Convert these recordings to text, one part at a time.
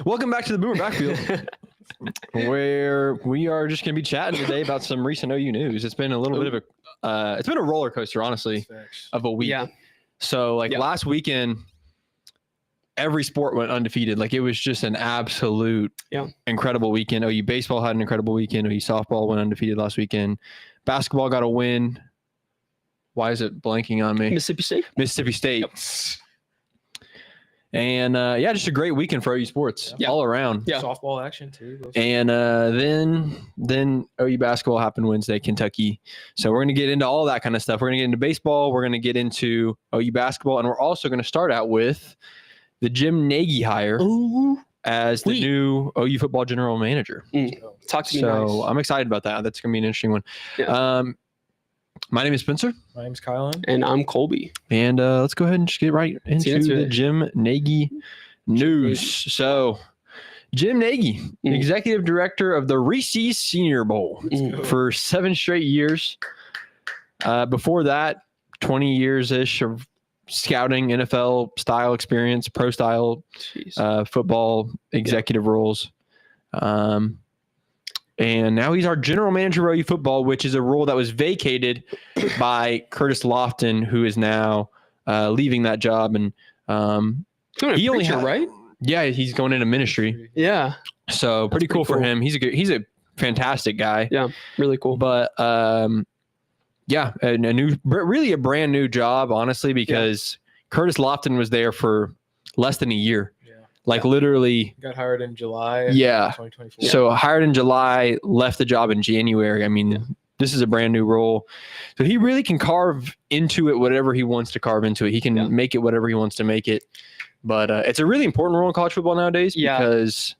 Welcome back to the Boomer Backfield, where we are just going to be chatting today about some recent OU news. It's been a little bit of a, it's been a roller coaster, honestly, of a week. Yeah. So, last weekend, every sport went undefeated. Like, it was just an absolute incredible weekend. OU baseball had an incredible weekend. OU softball went undefeated last weekend. Basketball got a win. Why is it blanking on me? Mississippi State. Yep. And just a great weekend for OU sports all around. Yeah. Softball action too. And then OU basketball happened Wednesday, Kentucky. So we're going to get into all that kind of stuff. We're going to get into baseball. We're going to get into OU basketball. And we're also going to start out with the Jim Nagy hire as the new OU football general manager. Talk to me So nice. I'm excited about that. That's going to be an interesting one. Yeah. My name is Spencer. My name's Kylan. And I'm Colby. And let's go ahead and just get right into the Jim Nagy news. So, Jim Nagy, executive director of the Reese's Senior Bowl for 7 straight years. Before that, 20 years-ish of scouting, NFL style experience, pro style football executive roles. And now he's our general manager of OU football, which is a role that was vacated by Curtis Lofton, who is now leaving that job. And he only had, right? Yeah, he's going into ministry. Yeah. So pretty cool for him. He's a fantastic guy. Yeah, really cool. But really a brand new job, honestly, because Curtis Lofton was there for less than a year. Literally got hired in July. 2024. So hired in July, left the job in January. I mean, this is a brand new role. So he really can carve into it whatever he wants to carve into it. He can make it whatever he wants to make it. But it's a really important role in college football nowadays because,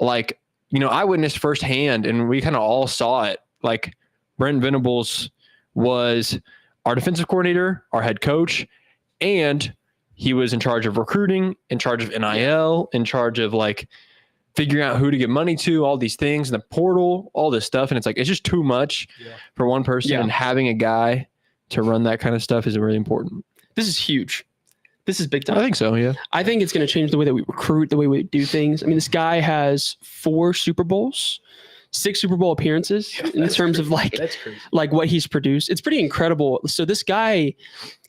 I witnessed firsthand, and we kind of all saw it. Like, Brent Venables was our defensive coordinator, our head coach, and he was in charge of recruiting, in charge of NIL, in charge of figuring out who to give money to, all these things, and the portal, all this stuff. And it's just too much for one person. And having a guy to run that kind of stuff is really important. This is huge. This is big time. I think so, yeah. I think it's going to change the way that we recruit, the way we do things. I mean, this guy has 4 Super Bowls, 6 Super Bowl appearances in terms of that's crazy. What he's produced. It's pretty incredible. So this guy,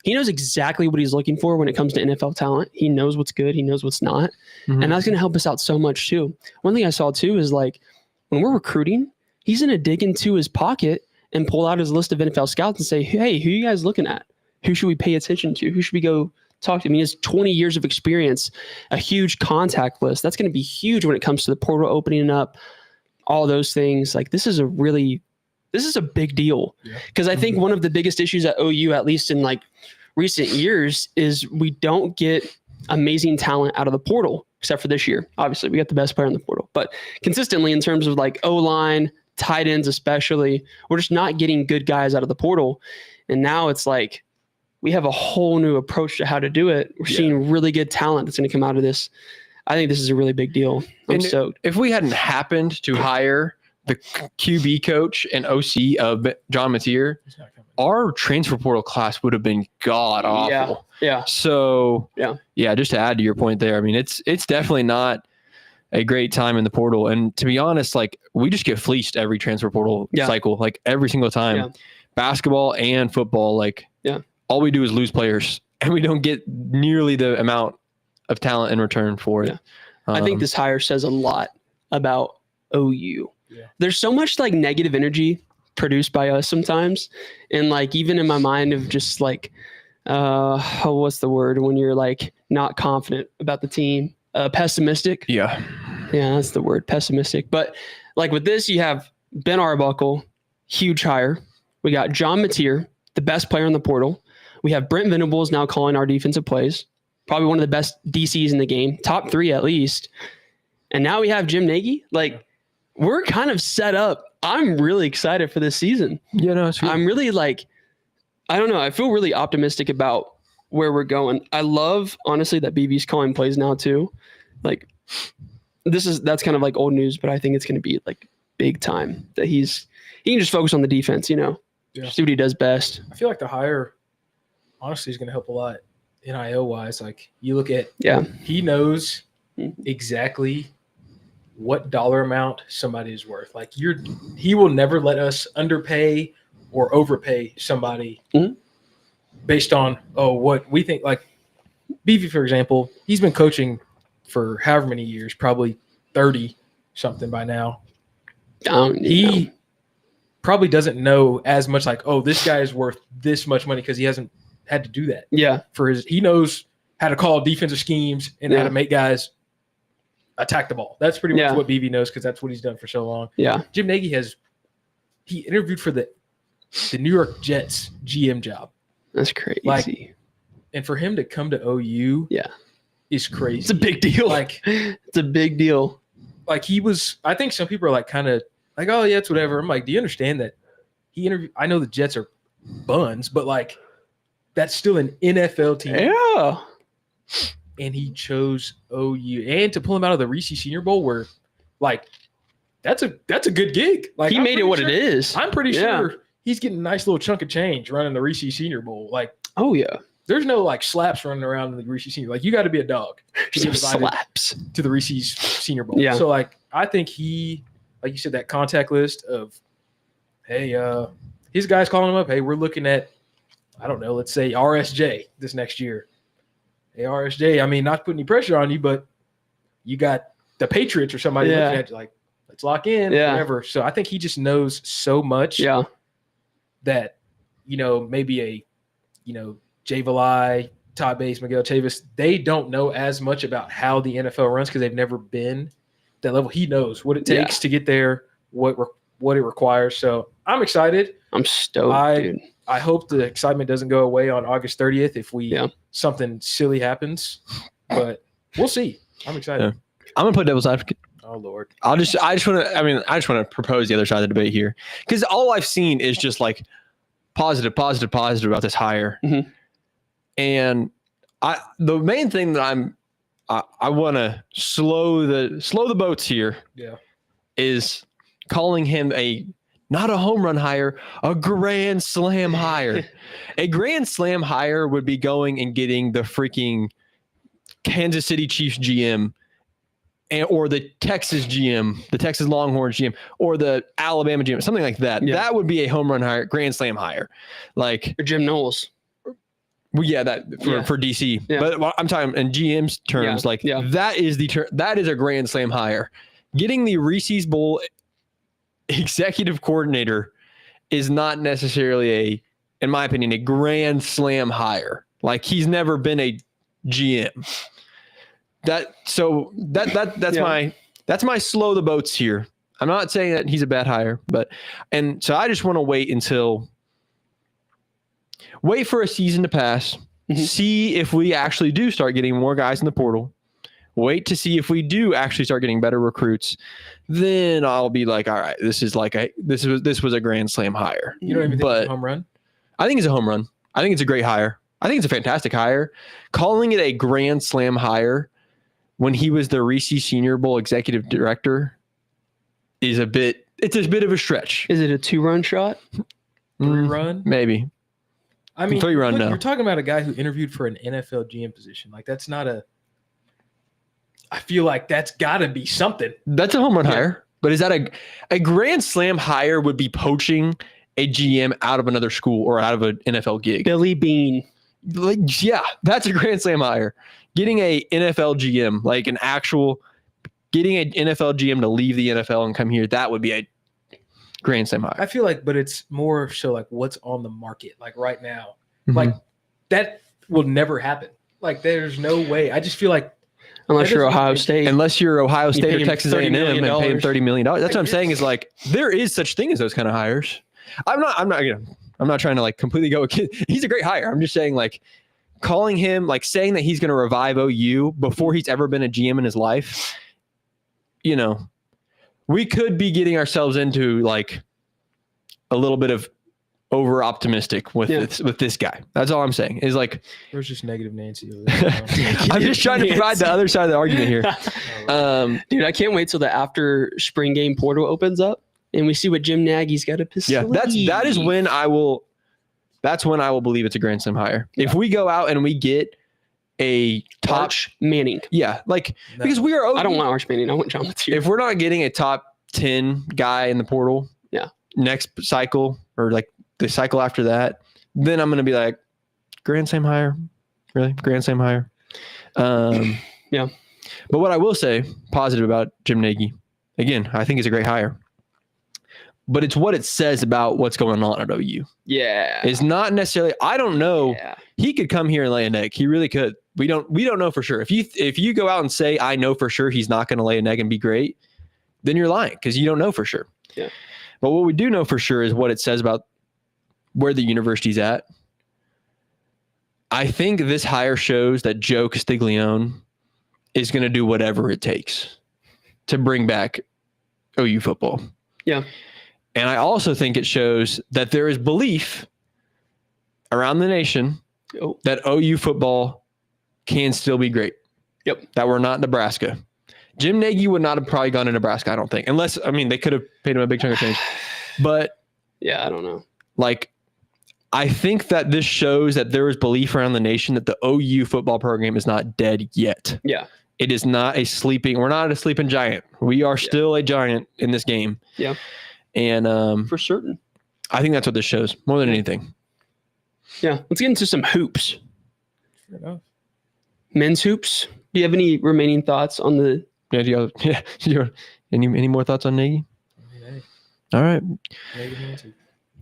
he knows exactly what he's looking for when it comes to NFL talent. He knows what's good. He knows what's not. And that's going to help us out so much too. One thing I saw too is when we're recruiting, he's going to dig into his pocket and pull out his list of NFL scouts and say, hey, who are you guys looking at? Who should we pay attention to? Who should we go talk to? I mean, he has 20 years of experience, a huge contact list. That's going to be huge when it comes to the portal opening up, all those things. This is a big deal. Because I think one of the biggest issues at OU, at least in recent years, is we don't get amazing talent out of the portal, except for this year. Obviously, we got the best player in the portal. But consistently in terms of O-line, tight ends especially, we're just not getting good guys out of the portal. And now it's we have a whole new approach to how to do it. We're seeing really good talent that's going to come out of this. I think this is a really big deal. I'm stoked. If we hadn't happened to hire the QB coach and OC of John Mateer, our transfer portal class would have been god awful. Yeah. So just to add to your point there, I mean, it's definitely not a great time in the portal. And to be honest, we just get fleeced every transfer portal cycle, every single time. Yeah. Basketball and football, all we do is lose players, and we don't get nearly the amount of talent in return for it. I think this hire says a lot about OU. There's so much negative energy produced by us sometimes, and even in my mind of just what's the word when you're not confident about the team, pessimistic. Yeah, that's the word, pessimistic. But with this, you have Ben Arbuckle, huge hire. We got John Mateer, the best player in the portal. We have Brent Venables now calling our defensive plays. Probably one of the best DCs in the game, top 3 at least. And now we have Jim Nagy. We're kind of set up. I'm really excited for this season. I'm really I don't know. I feel really optimistic about where we're going. I love, honestly, that BB's calling plays now too. That's kind of old news, but I think it's going to be big time that he can just focus on the defense, see what he does best. I feel like the hire honestly is going to help a lot NIL wise. Like you look at, he knows exactly what dollar amount somebody is worth. Like he will never let us underpay or overpay somebody based on what we think. Like Beefy, for example, he's been coaching for however many years, probably 30 something by now. He probably doesn't know as much like, this guy is worth this much money because he hasn't had to do that. Yeah. He knows how to call defensive schemes and how to make guys attack the ball. That's pretty much what BV knows because that's what he's done for so long. Yeah. Jim Nagy he interviewed for the New York Jets GM job. That's crazy. And for him to come to OU is crazy. It's a big deal. Like it's a big deal. Like I think some people are like kind of like, oh yeah, it's whatever. I'm like, do you understand that he interviewed? I know the Jets are buns, but like that's still an NFL team. Yeah. And he chose OU, and to pull him out of the Reese Senior Bowl, where like that's a good gig. Like he made it what it is. I'm pretty sure he's getting a nice little chunk of change running the Reese Senior Bowl. Like, oh yeah. There's no like slaps running around in the Reese Senior. Like you got to be a dog to get slaps to the Reese Senior Bowl. Yeah. So like I think he, like you said, that contact list of, hey, his guys calling him up. Hey, we're looking at, I don't know, let's say RSJ this next year. Hey, RSJ. I mean, not putting any pressure on you, but you got the Patriots or somebody looking at you like, let's lock in, whatever. So I think he just knows so much. Yeah. That maybe Jay Valai, Todd Bates, Miguel Chavis, they don't know as much about how the NFL runs because they've never been that level. He knows what it takes to get there, what it requires. So I'm excited. I'm stoked, dude. I hope the excitement doesn't go away on August 30th if something silly happens, but we'll see. I'm excited. Yeah. I'm gonna play devil's advocate. Oh Lord. I just want to propose the other side of the debate here because all I've seen is just like positive about this hire. Mm-hmm. And the main thing that I want to slow the boats here is calling him not a home run hire, a grand slam hire. A grand slam hire would be going and getting the freaking Kansas City Chiefs GM or the Texas GM, the Texas Longhorns GM, or the Alabama GM, something like that. Yeah. That would be a home run hire, grand slam hire. Like or Jim Knowles. Well, for DC, but I'm talking in GM's terms, that is that is a grand slam hire. Getting the Reese's Bowl executive coordinator is not necessarily in my opinion, a grand slam hire. Like he's never been a GM. That's my slow the boats here. I'm not saying that he's a bad hire, and so I just want to wait for a season to pass, see if we actually do start getting more guys in the portal, wait to see if we do actually start getting better recruits. Then I'll be like, all right, this was a grand slam hire. You don't even think it's a home run? I think it's a home run. I think it's a great hire. I think it's a fantastic hire. Calling it a grand slam hire when he was the Reese Senior Bowl executive director is a bit of a stretch. Is it a 2-run shot? 3-run? Maybe. I mean, 3-run now. You're talking about a guy who interviewed for an NFL GM position. Like that's not I feel like that's got to be something. That's a home run hire. But is that a grand slam hire would be poaching a GM out of another school or out of an NFL gig? Billy Bean. That's a grand slam hire. Getting a NFL GM, getting an NFL GM to leave the NFL and come here, that would be a grand slam hire. I feel like, but it's more so like what's on the market, like right now. Mm-hmm. Like that will never happen. Like there's no way. I just feel like unless you're Ohio State or Texas A&M and pay him $30 million. That's what I'm saying is like there is such thing as those kind of hires. I'm not trying to like completely go. He's a great hire. I'm just saying like calling him saying that he's going to revive OU before he's ever been a GM in his life. We could be getting ourselves into like a little bit of over optimistic with this guy. That's all I'm saying is like, there's just negative Nancy. I'm just trying to provide the other side of the argument here. Dude, I can't wait till the after spring game portal opens up and we see what Jim Nagy's got to piss. Yeah, that is when I will that's when I will believe it's a Grand Slam hire. Yeah. If we go out and we get a top Arch Manning. Yeah. Like, no. Because we are. I don't want Arch Manning. I want John Latier. If we're not getting a top 10 guy in the portal. Yeah. Next cycle or like the cycle after that, then I'm going to be like, Grand Slam hire. Really? Grand Slam hire. Yeah. But what I will say positive about Jim Nagy, again, I think he's a great hire. But it's what it says about what's going on at OU. Yeah. It's not necessarily, I don't know. Yeah. He could come here and lay an egg. He really could. We don't know for sure. If you go out and say, I know for sure he's not going to lay an egg and be great, then you're lying because you don't know for sure. Yeah. But what we do know for sure is what it says about where the university's at. I think this hire shows that Joe Castiglione is going to do whatever it takes to bring back OU football. Yeah. And I also think it shows that there is belief around the nation that OU football can still be great. Yep. That we're not Nebraska. Jim Nagy would not have probably gone to Nebraska, I don't think. Unless, I mean, they could have paid him a big chunk of change. But yeah, I don't know. Like, I think that this shows that there is belief around the nation that the OU football program is not dead yet. Yeah. It is not we're not a sleeping giant. We are still a giant in this game. Yeah. And for certain. I think that's what this shows more than anything. Yeah. Let's get into some hoops. Fair enough. Men's hoops. Do you have any remaining thoughts on the any more thoughts on Nagy? All right.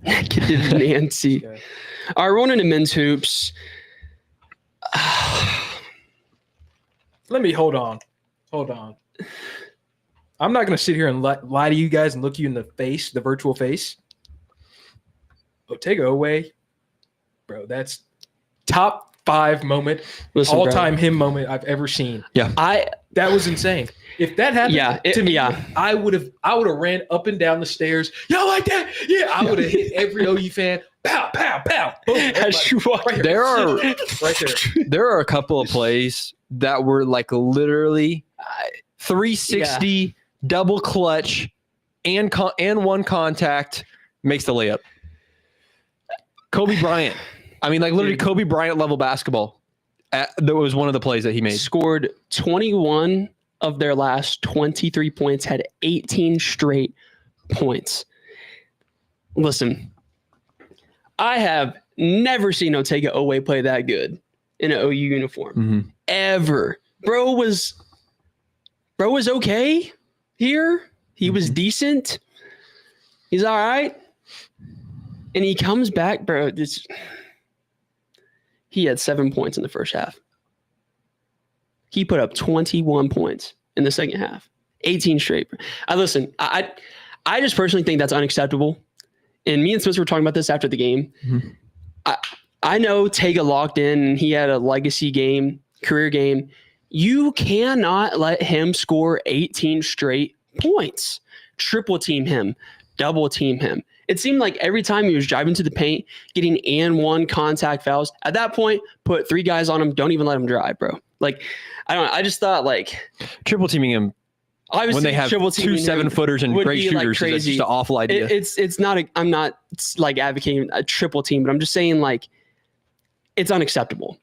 Negative Nancy. All right, we're on into men's hoops. Let me hold on. I'm not going to sit here and lie to you guys and look you in the face, the virtual face. Otega Oweh, bro, that's top 5 moment, all-time him moment I've ever seen. Yeah, that was insane. If that happened to me, I would have ran up and down the stairs. Y'all like that? Yeah, I would have hit every OU fan. Pow, pow, pow. Boom, right there are a couple of plays that were like literally 360 double clutch and one contact makes the layup. Kobe Bryant. I mean, like literally Kobe Bryant level basketball. That was one of the plays that he made. Scored 21 of their last 23 points, had 18 straight points. Listen, I have never seen Otega Oweh play that good in an OU uniform. Ever. Bro was okay here. He was decent. He's all right. And he comes back, bro. He had 7 points in the first half. He put up 21 points in the second half. 18 straight. I just personally think that's unacceptable. And me and Smith were talking about this after the game. I know Tega locked in and he had a legacy game, career game. You cannot let him score 18 straight points. Triple team him, double team him. It seemed like every time he was driving to the paint, getting and one contact fouls. At that point, put 3 guys on him. Don't even let him drive, bro. Like, I don't know. I just thought like triple teaming him. Obviously, when they have 2 7-footers and great shooters, like, it's just an awful idea. I'm not like advocating a triple team, but I'm just saying like it's unacceptable.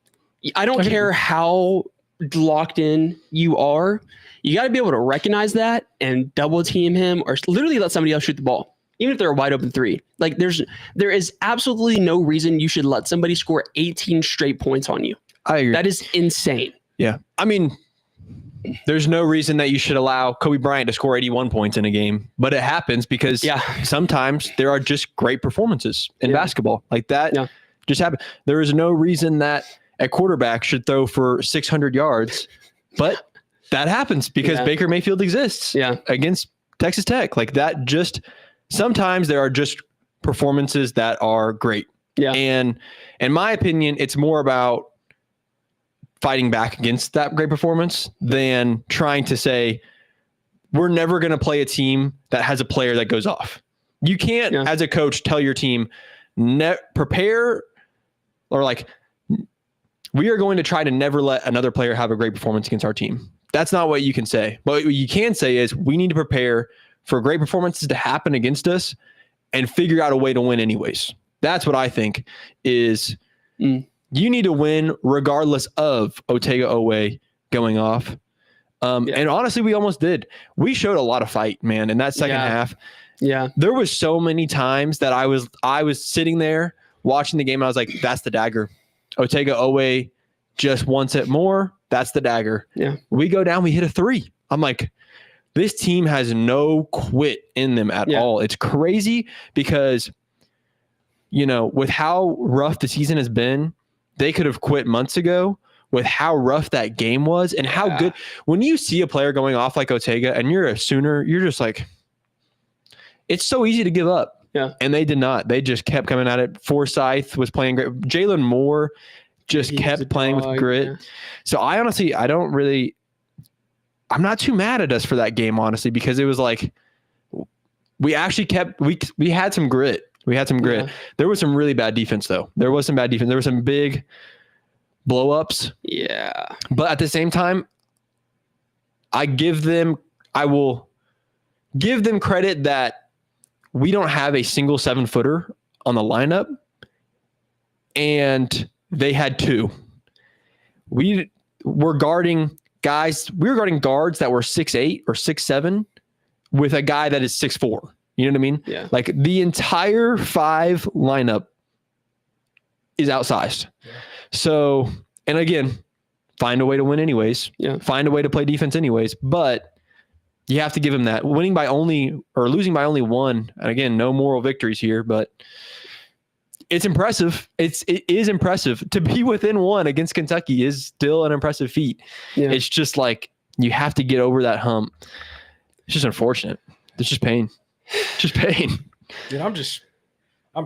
I don't care how locked in you are. You got to be able to recognize that and double team him or literally let somebody else shoot the ball. Even if they're a wide open 3, like there is absolutely no reason you should let somebody score 18 straight points on you. I agree. That is insane. Yeah. I mean, there's no reason that you should allow Kobe Bryant to score 81 points in a game, but it happens because sometimes there are just great performances in basketball like that. Yeah. Just happen. There is no reason that a quarterback should throw for 600 yards, but that happens because Baker Mayfield exists against Texas Tech. Like that just sometimes there are just performances that are great. Yeah. And in my opinion, it's more about fighting back against that great performance than trying to say, we're never going to play a team that has a player that goes off. You can't, as a coach, tell your team, prepare or like, we are going to try to never let another player have a great performance against our team. That's not what you can say. But what you can say is we need to prepare for great performances to happen against us and figure out a way to win anyways. That's what I think is you need to win regardless of Otega Owe going off. And honestly, we almost did. We showed a lot of fight, man, in that second half. Yeah. There was so many times that I was sitting there watching the game and I was like, that's the dagger. Otega Owe just wants it more. That's the dagger. Yeah. We go down, we hit a 3. I'm like, this team has no quit in them at all. It's crazy because, with how rough the season has been, they could have quit months ago. With how rough that game was and how good. When you see a player going off like Otega and you're a Sooner, you're just like, it's so easy to give up. Yeah. And they did not. They just kept coming at it. Forsyth was playing great. Jalen Moore just kept playing with grit. Yeah. So I honestly, I'm not too mad at us for that game, honestly, because it was like, we actually we had some grit. We had some grit. Yeah. There was some really bad defense, though. There was some bad defense. There were some big blow-ups. Yeah. But at the same time, I will give them credit that we don't have a single 7-footer on the lineup, and they had 2. We were guarding guards that were 6'8" or 6'7" with a guy that is 6'4". You know what I mean? Yeah. Like the entire 5 lineup is outsized. Yeah. So, and again, find a way to win anyways. Yeah. Find a way to play defense anyways. But you have to give him that. Losing by only 1, and again, no moral victories here, but it's impressive. It is impressive. To be within 1 against Kentucky is still an impressive feat. Yeah. It's just like you have to get over that hump. It's just unfortunate. It's just pain. Just pain. Dude, I'm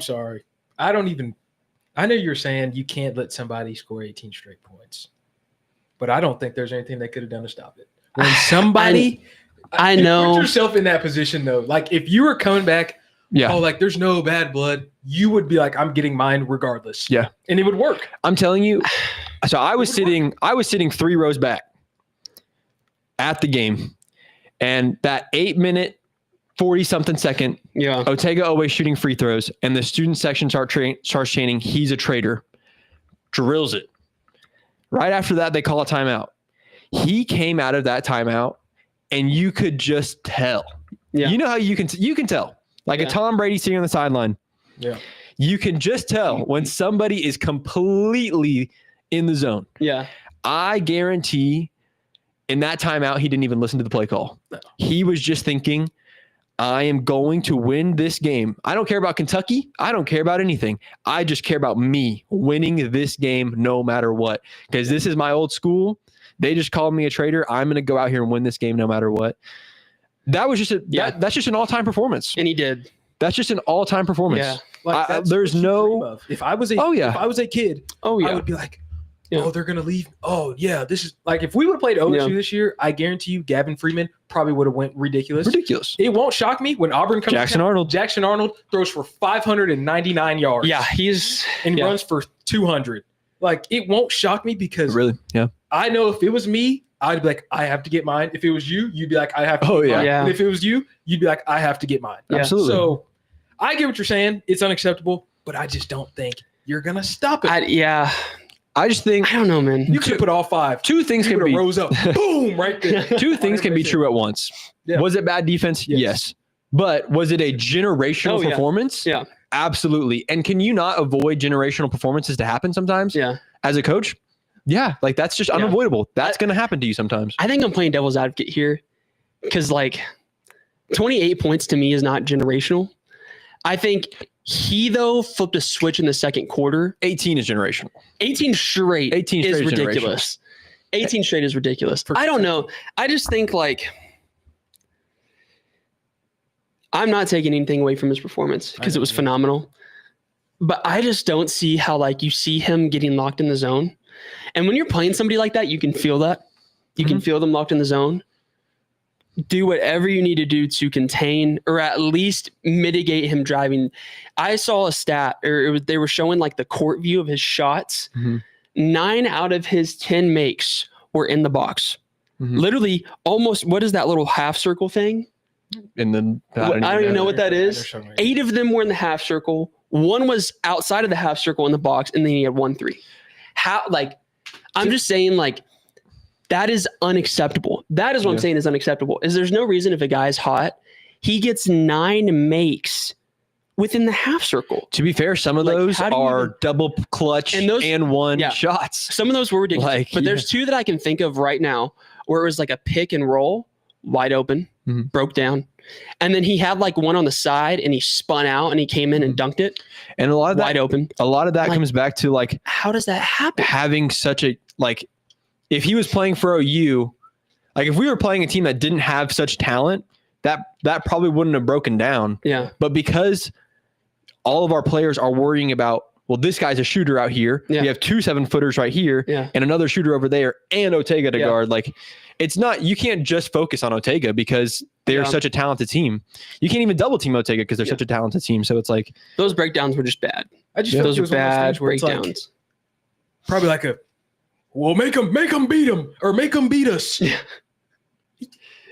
sorry. I know you're saying you can't let somebody score 18 straight points, but I don't think there's anything they could have done to stop it. When somebody, I know. Put yourself in that position though. Like if you were coming back, there's no bad blood, you would be like, I'm getting mine regardless. Yeah. And it would work. I'm telling you. So I was sitting 3 rows back at the game, and that 8-minute, 40-something second, Otega always shooting free throws, and the student section starts chanting, he's a traitor. Drills it. Right after that, they call a timeout. He came out of that timeout, and you could just tell. Yeah. You know how you can tell. Like a Tom Brady sitting on the sideline. Yeah. You can just tell when somebody is completely in the zone. Yeah. I guarantee in that timeout, he didn't even listen to the play call. No. He was just thinking, I am going to win this game. I don't care about Kentucky. I don't care about anything. I just care about me winning this game no matter what. Because this is my old school. They just called me a traitor. I'm going to go out here and win this game no matter what. That was just that's just an all-time performance. And he did. That's just an all-time performance. Yeah. Like there's no. If I was a kid, I would be like, they're going to leave. Oh, yeah. This is like if we would have played OSU this year, I guarantee you Gavin Freeman probably would have went ridiculous. It won't shock me when Auburn comes Jackson Arnold throws for 599 yards. Yeah, and runs for 200. Like it won't shock me because I know if it was me, I'd be like, I have to get mine. If it was you, you'd be like, I have to get mine. Yeah. And if it was you, you'd be like, I have to get mine. Yeah. Absolutely. So I get what you're saying. It's unacceptable, but I just don't think you're going to stop it. I just think I don't know, man. You could put all 5. 2 things can be rose up, boom, right there. 2 things can be true at once. Yeah. Was it bad defense? Yes. But was it a generational performance? Yeah. Absolutely. And can you not avoid generational performances to happen sometimes? Yeah. As a coach? Yeah. Like that's just unavoidable. That's going to happen to you sometimes. I think I'm playing devil's advocate here because 28 points to me is not generational. I think he, though, flipped a switch in the second quarter. 18 is generational. 18 straight is ridiculous. 18 straight is ridiculous. I don't know. I just think I'm not taking anything away from his performance because it was phenomenal. But I just don't see how you see him getting locked in the zone. And when you're playing somebody like that, you can feel that. You can feel them locked in the zone. Do whatever you need to do to contain or at least mitigate him driving. I saw a stat, they were showing the court view of his shots. 9 out of his 10 makes were in the box. Literally almost, what is that little half circle thing? And then I don't even know what that is. 8 of them were in the half circle. One was outside of the half circle in the box, and then he had 1-3. How, like, I'm just saying, like, that is unacceptable. That is what I'm saying is unacceptable. Is there's no reason if a guy's hot, he gets 9 makes within the half circle. To be fair, some of those are double clutch and one shots. Some of those were ridiculous. But there's 2 that I can think of right now where it was like a pick and roll, wide open, broke down. And then he had like one on the side and he spun out and he came in and dunked it. And a lot of that, wide open. A lot of that comes back to like, how does that happen? Having such a, like, if he was playing for OU, like if we were playing a team that didn't have such talent, that probably wouldn't have broken down. Yeah. But because all of our players are worrying about, well, this guy's a shooter out here. We have 2 7-footers right here and another shooter over there and Ortega to guard. Like, it's not, you can't just focus on Ortega because they're such a talented team. You can't even double team Ortega because they're such a talented team. So it's like, those breakdowns were just bad. I just feel those like were bad breakdowns. Like, probably like well, make him beat him or make him beat us. Yeah.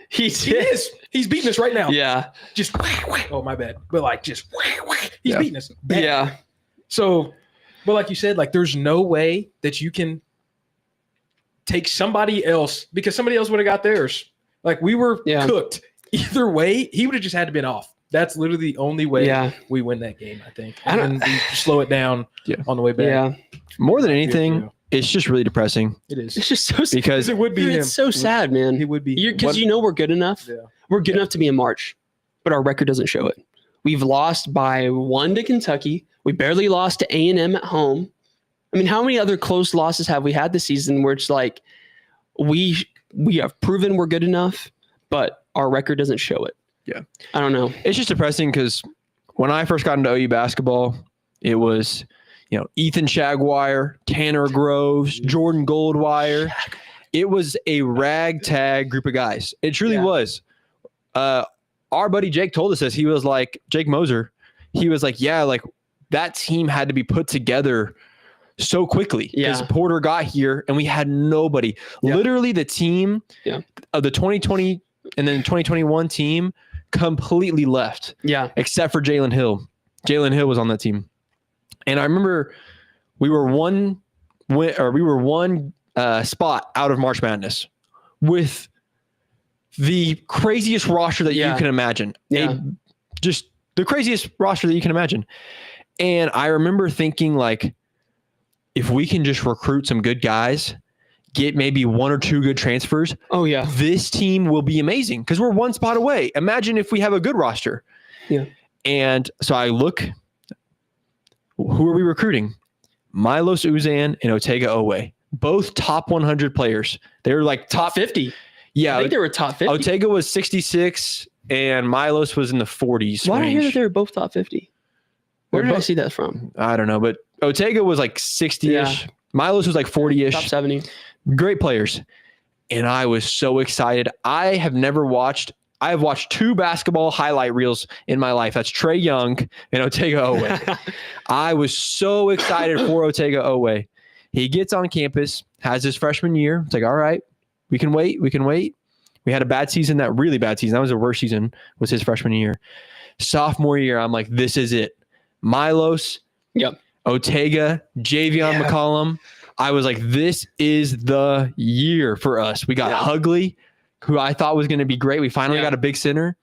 He is. He's beating us right now. Yeah. Just oh, my bad. But like just he's beating us. Bad. Yeah. So, but like you said, like there's no way that you can take somebody else because somebody else would have got theirs. Like we were cooked. Either way, he would have just had to been off. That's literally the only way we win that game, I think. And then we slow it down on the way back. Yeah. More than anything, it's just really depressing. It is. It's just so sad. Because it would be It's so sad, man. It would be. Because we're good enough. Yeah. We're good enough to be in March, but our record doesn't show it. We've lost by 1 to Kentucky. We barely lost to A&M at home. I mean, how many other close losses have we had this season where it's like we have proven we're good enough, but our record doesn't show it? Yeah. I don't know. It's just depressing because when I first got into OU basketball, it was, Ethan Shagwire, Tanner Groves, Jordan Goldwire. It was a ragtag group of guys. It truly was. Our buddy Jake told us this. He was like, Jake Moser, he was like, that team had to be put together so quickly because Porter got here and we had nobody. Literally the team of the 2020 and then 2021 team completely left. Yeah. Except for Jalen Hill. Jalen Hill was on that team. And I remember we were one spot out of March Madness with the craziest roster that you can imagine. Just the craziest roster that you can imagine. And I remember thinking, like, if we can just recruit some good guys, get maybe 1 or 2 good transfers. Oh, yeah. This team will be amazing because we're 1 spot away. Imagine if we have a good roster. Yeah. And so I look, who are we recruiting? Milos Uzan and Ortega Owe. Both top 100 players. They were like top 50. Yeah. I think they were top 50. Ortega was 66 and Milos was in the 40s. Why did I hear that they were both top 50? Where did I see that from? I don't know, but Ortega was like 60-ish. Milos was like 40-ish. Top 70. Great players. And I was so excited. I have watched 2 basketball highlight reels in my life. That's Trae Young and Ortega Owe. I was so excited for Ortega Owe. He gets on campus, has his freshman year. It's like, all right, we can wait. We had a bad season, that really bad season. That was the worst season, was his freshman year. Sophomore year, I'm like, this is it. Milos, Ortega, Javion McCollum. I was like, this is the year for us. We got Hugley, who I thought was going to be great. We finally got a big center,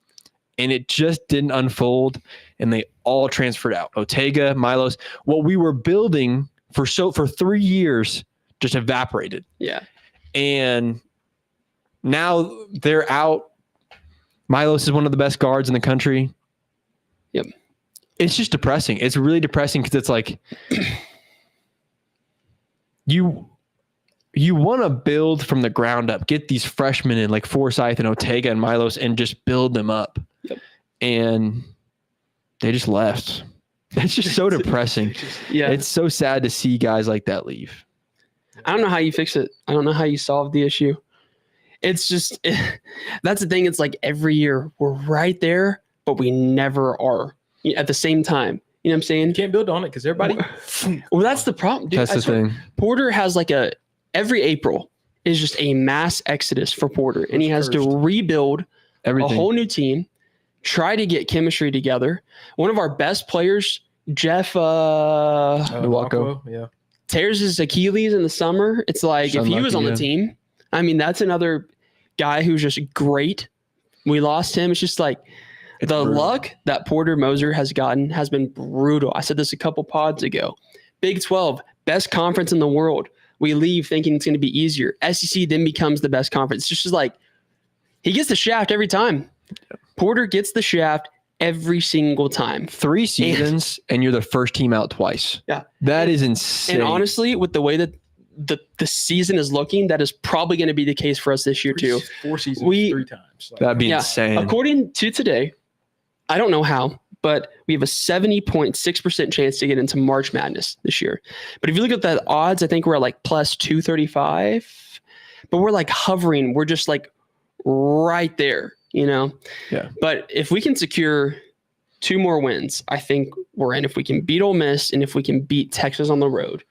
and it just didn't unfold, and they all transferred out. Ortega, Milos. What we were building for 3 years just evaporated. Yeah. And now they're out. Milos is one of the best guards in the country. Yep. It's just depressing. It's really depressing because it's like you want to build from the ground up, get these freshmen in like Forsyth and Ortega and Milos and just build them up. Yep. And they just left. It's just so depressing. It's so sad to see guys like that leave. I don't know how you fix it. I don't know how you solve the issue. It's just, that's the thing. It's like every year we're right there, but we never are at the same time. You know what I'm saying? You can't build on it because everybody. Well, that's the problem, dude. That's the thing. Porter has like every April is just a mass exodus for Porter, and he has to rebuild everything. A whole new team, try to get chemistry together. One of our best players Jeff Nwako. Yeah. tears his Achilles in the summer. It's like if he was on the team, I mean, that's another guy who's just great. We lost him. It's just like It's the brutal. luck that Porter Moser has gotten has been brutal. I said this a couple pods ago. Big 12, best conference in the world. We leave thinking it's going to be easier. SEC then becomes the best conference. It's just like he gets the shaft every time. Porter gets the shaft every single time. 3 seasons and you're the first team out twice. Yeah. That is insane. And honestly, with the way that the season is looking, that is probably going to be the case for us this year too. 4 seasons, 3 times. Like, that'd be insane. According to today, I don't know how, but we have a 70.6% chance to get into March Madness this year. But if you look at the odds, I think we're at like plus 235, but we're like hovering. We're just like right there, you know? Yeah. But if we can secure 2 more wins, I think we're in. If we can beat Ole Miss and if we can beat Texas on the road,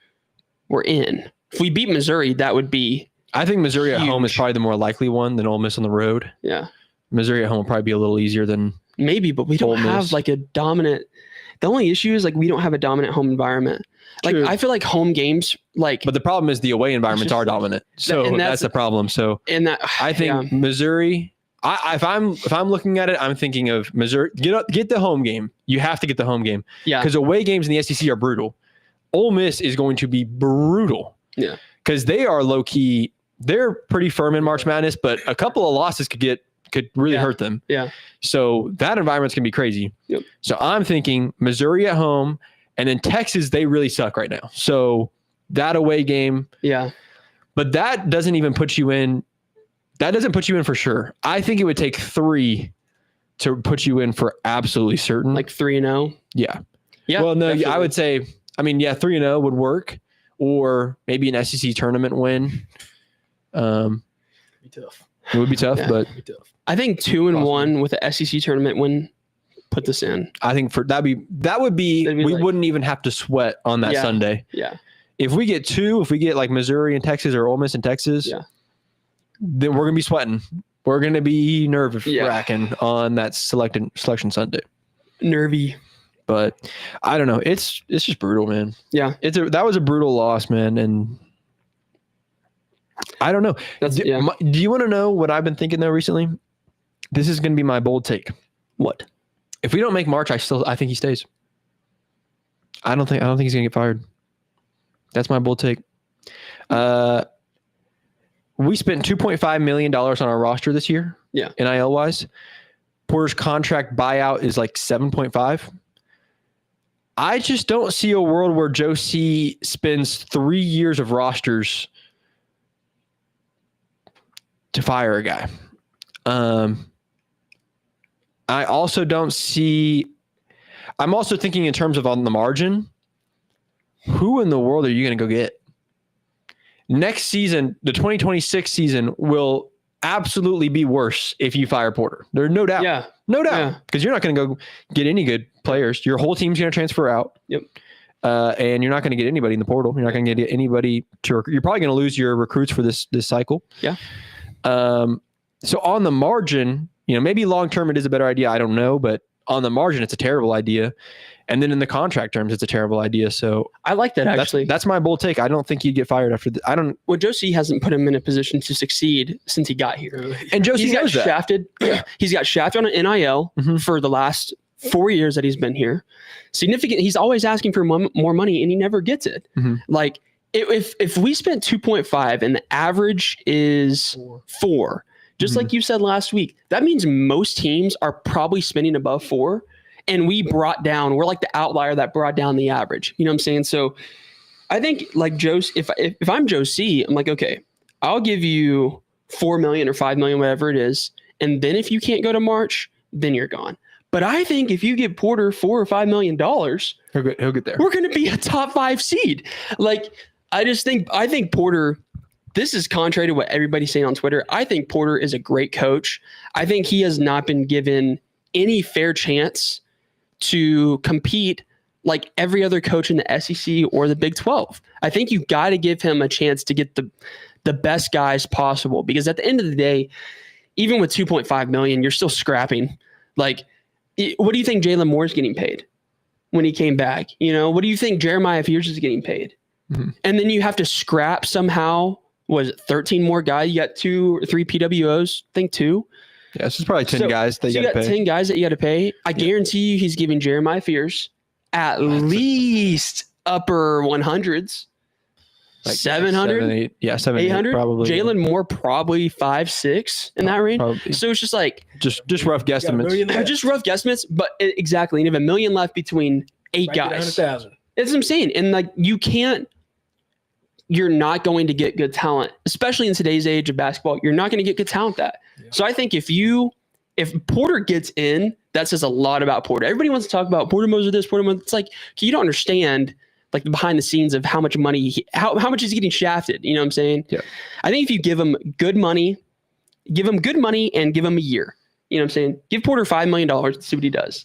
we're in. If we beat Missouri, that would be I think Missouri huge. at home is probably the more likely one than Ole Miss on the road. Yeah. Missouri at home will probably be a little easier than Maybe, but we don't Ole Miss. have like a dominant. The only issue is like we don't have a dominant home environment. Like True. I feel like home games, like But the problem is the away environments just are like- dominant. So and that's the problem. So in that I think yeah. Missouri. If I'm looking at it, I'm thinking of Missouri. Get the home game. You have to get the home game Yeah. because away games in the SEC are brutal. Ole Miss is going to be brutal. Yeah. Because they are low key. They're pretty firm in March Madness, but a couple of losses could really Yeah. hurt them. Yeah. So that environment's gonna be crazy. Yep. So I'm thinking Missouri at home, and then Texas. They really suck right now. So that away game. Yeah. But that doesn't even put you in. That doesn't put you in for sure. I think it would take 3 to put you in for absolutely certain. Like 3-0. yeah. Yeah. Well, no, I definitely. would say. I mean, yeah, 3-0 would work, or maybe an SEC tournament win. be tough. It would be tough, Yeah. but Be tough. I think 2-1 with the SEC tournament win put this in. I think that would be That'd be we like- wouldn't even have to sweat on that Yeah. Sunday. Yeah. If we get 2, if we get like Missouri and Texas or Ole Miss and Texas, Yeah. then we're gonna be sweating. We're gonna be nerve Yeah. wracking on that selection Sunday. Nervy. But I don't know. It's just brutal, man. Yeah. That was a brutal loss, man. And I don't know. That's yeah. Do you want to know what I've been thinking though recently? This is gonna be my bold take. What? If we don't make March, I think he stays. I don't think he's gonna get fired. That's my bold take. We spent $2.5 million on our roster this year. Yeah. NIL wise. Porter's contract buyout is like 7.5. I just don't see a world where Joe C spends 3 years of rosters to fire a guy. I also don't see. I'm also thinking in terms of on the margin. Who in the world are you going to go get? Next season, the 2026 season will absolutely be worse if you fire Porter. There's no doubt. Yeah. No doubt. Yeah. Because you're not going to go get any good players. Your whole team's going to transfer out. Yep. And you're not going to get anybody in the portal. You're not going to get anybody to. You're probably going to lose your recruits for this cycle. Yeah. So on the margin, maybe long term it is a better idea. I don't know, but on the margin, it's a terrible idea. And then in the contract terms, it's a terrible idea. So I like that actually. that's my bold take. I don't think he'd get fired after. Well, Josie hasn't put him in a position to succeed since he got here. And Josie He's got knows that. shafted. He's got shafted on an NIL Mhm. for the last 4 years that he's been here. Significant. He's always asking for more money, and he never gets it. Mhm. Like if we spent 2.5 and the average is 4, just Mhm. like you said last week, that means most teams are probably spending above 4. And we're like the outlier that brought down the average. You know what I'm saying? So I think like if I'm Joe C, I'm like, okay, I'll give you 4 million or 5 million, whatever it is. And then if you can't go to March, then you're gone. But I think if you give Porter $4 or $5 million, He'll get there. we're going to be a top 5 seed. Like, I think Porter, this is contrary to what everybody's saying on Twitter. I think Porter is a great coach. I think he has not been given any fair chance to compete like every other coach in the SEC or the Big 12. I think you got to give him a chance to get the best guys possible, because at the end of the day, even with 2.5 million, you're still scrapping. Like, what do you think Jalen Moore is getting paid? when he came back. What do you think Jeremiah Fears is getting paid? Mm-hmm. And then you have to scrap somehow, was it 13 more guys? You got 2 or 3 PWOs, I think 2. Yeah, this is probably 10 guys that you got to pay. 10 guys that you got to pay. I guarantee you he's giving Jeremiah Fears at least upper 100s. Like 700? 700, 800? probably. Jalen Moore probably 5, 6 in that range. Probably. So it's just like just rough guesstimates. Just rough guesstimates, but exactly. And you have $1 million left between 8 guys. 100,000. That's what I'm saying. And like you're not going to get good talent, especially in today's age of basketball. You're not going to get good talent that. Yeah. So I think if Porter gets in, that says a lot about Porter. Everybody wants to talk about Porter Moser this, Porter Moser. It's like, you don't understand like the behind the scenes of how much money, how much is he getting shafted. You know what I'm saying? Yeah. I think if you give him good money and give him a year, you know what I'm saying? Give Porter $5 million and see what he does.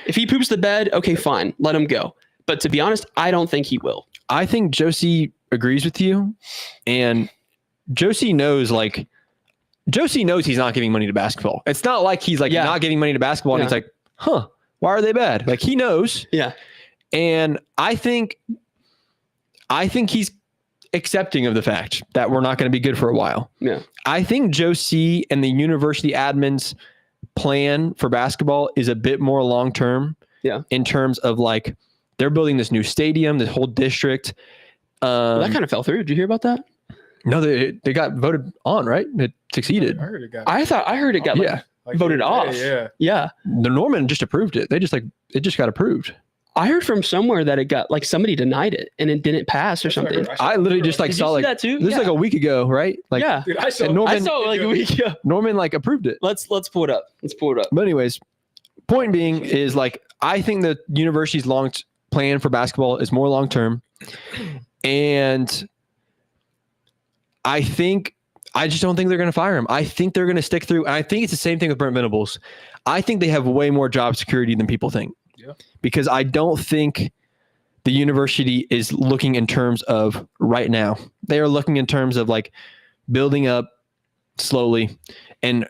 If he poops the bed, okay, fine. Let him go. But to be honest, I don't think he will. I think Josie agrees with you. And Josie knows he's not giving money to basketball. It's not like he's like not giving money to basketball and he's like, why are they bad? Like he knows. Yeah. And I think he's accepting of the fact that we're not going to be good for a while. Yeah. I think Josie and the university admin's plan for basketball is a bit more long-term. Yeah. In terms of like, they're building this new stadium, this whole district. That kind of fell through. Did you hear about that? No, they got voted on, right? It succeeded. I heard it got I heard it got voted off. Yeah. The Norman just approved it. It just got approved. I heard from somewhere that it got like somebody denied it and it didn't pass or something. I literally just like saw like that too? This is like a week ago, right? Like Dude, I saw it like a week ago. Norman like approved it. Let's pull it up. But anyways, point being is like I think the university's plan for basketball is more long term, and I just don't think they're going to fire him. I think they're going to stick through. And I think it's the same thing with Brent Venables. I think they have way more job security than people think. Yeah. Because I don't think the university is looking in terms of right now. They are looking in terms of like building up slowly. And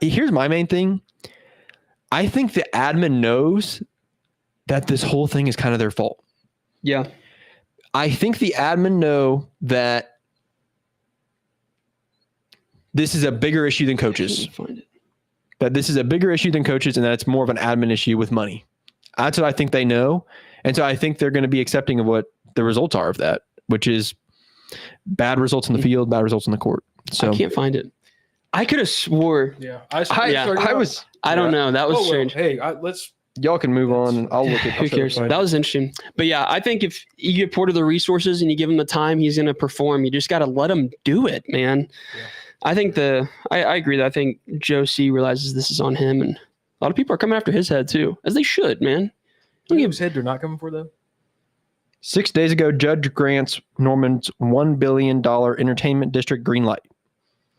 here's my main thing. I think the admin knows that this whole thing is kind of their fault. Yeah. I think the admin know that this is a bigger issue than coaches. That this is a bigger issue than coaches and that it's more of an admin issue with money. That's what I think they know. And so I think they're going to be accepting of what the results are of that, which is bad results in the field, bad results in the court. So I can't find it. I could have swore. Yeah. I don't know. That was strange. Hey, y'all can move on and I'll look at who cares? That was interesting. But yeah, I think if you give Porter the resources and you give him the time, he's going to perform. You just got to let him do it, man. Yeah. I think I agree that I think Josie realizes this is on him, and a lot of people are coming after his head too, as they should, man. Don't give his head they're not coming for though. 6 days ago, Judge grants Norman's $1 billion entertainment district green light.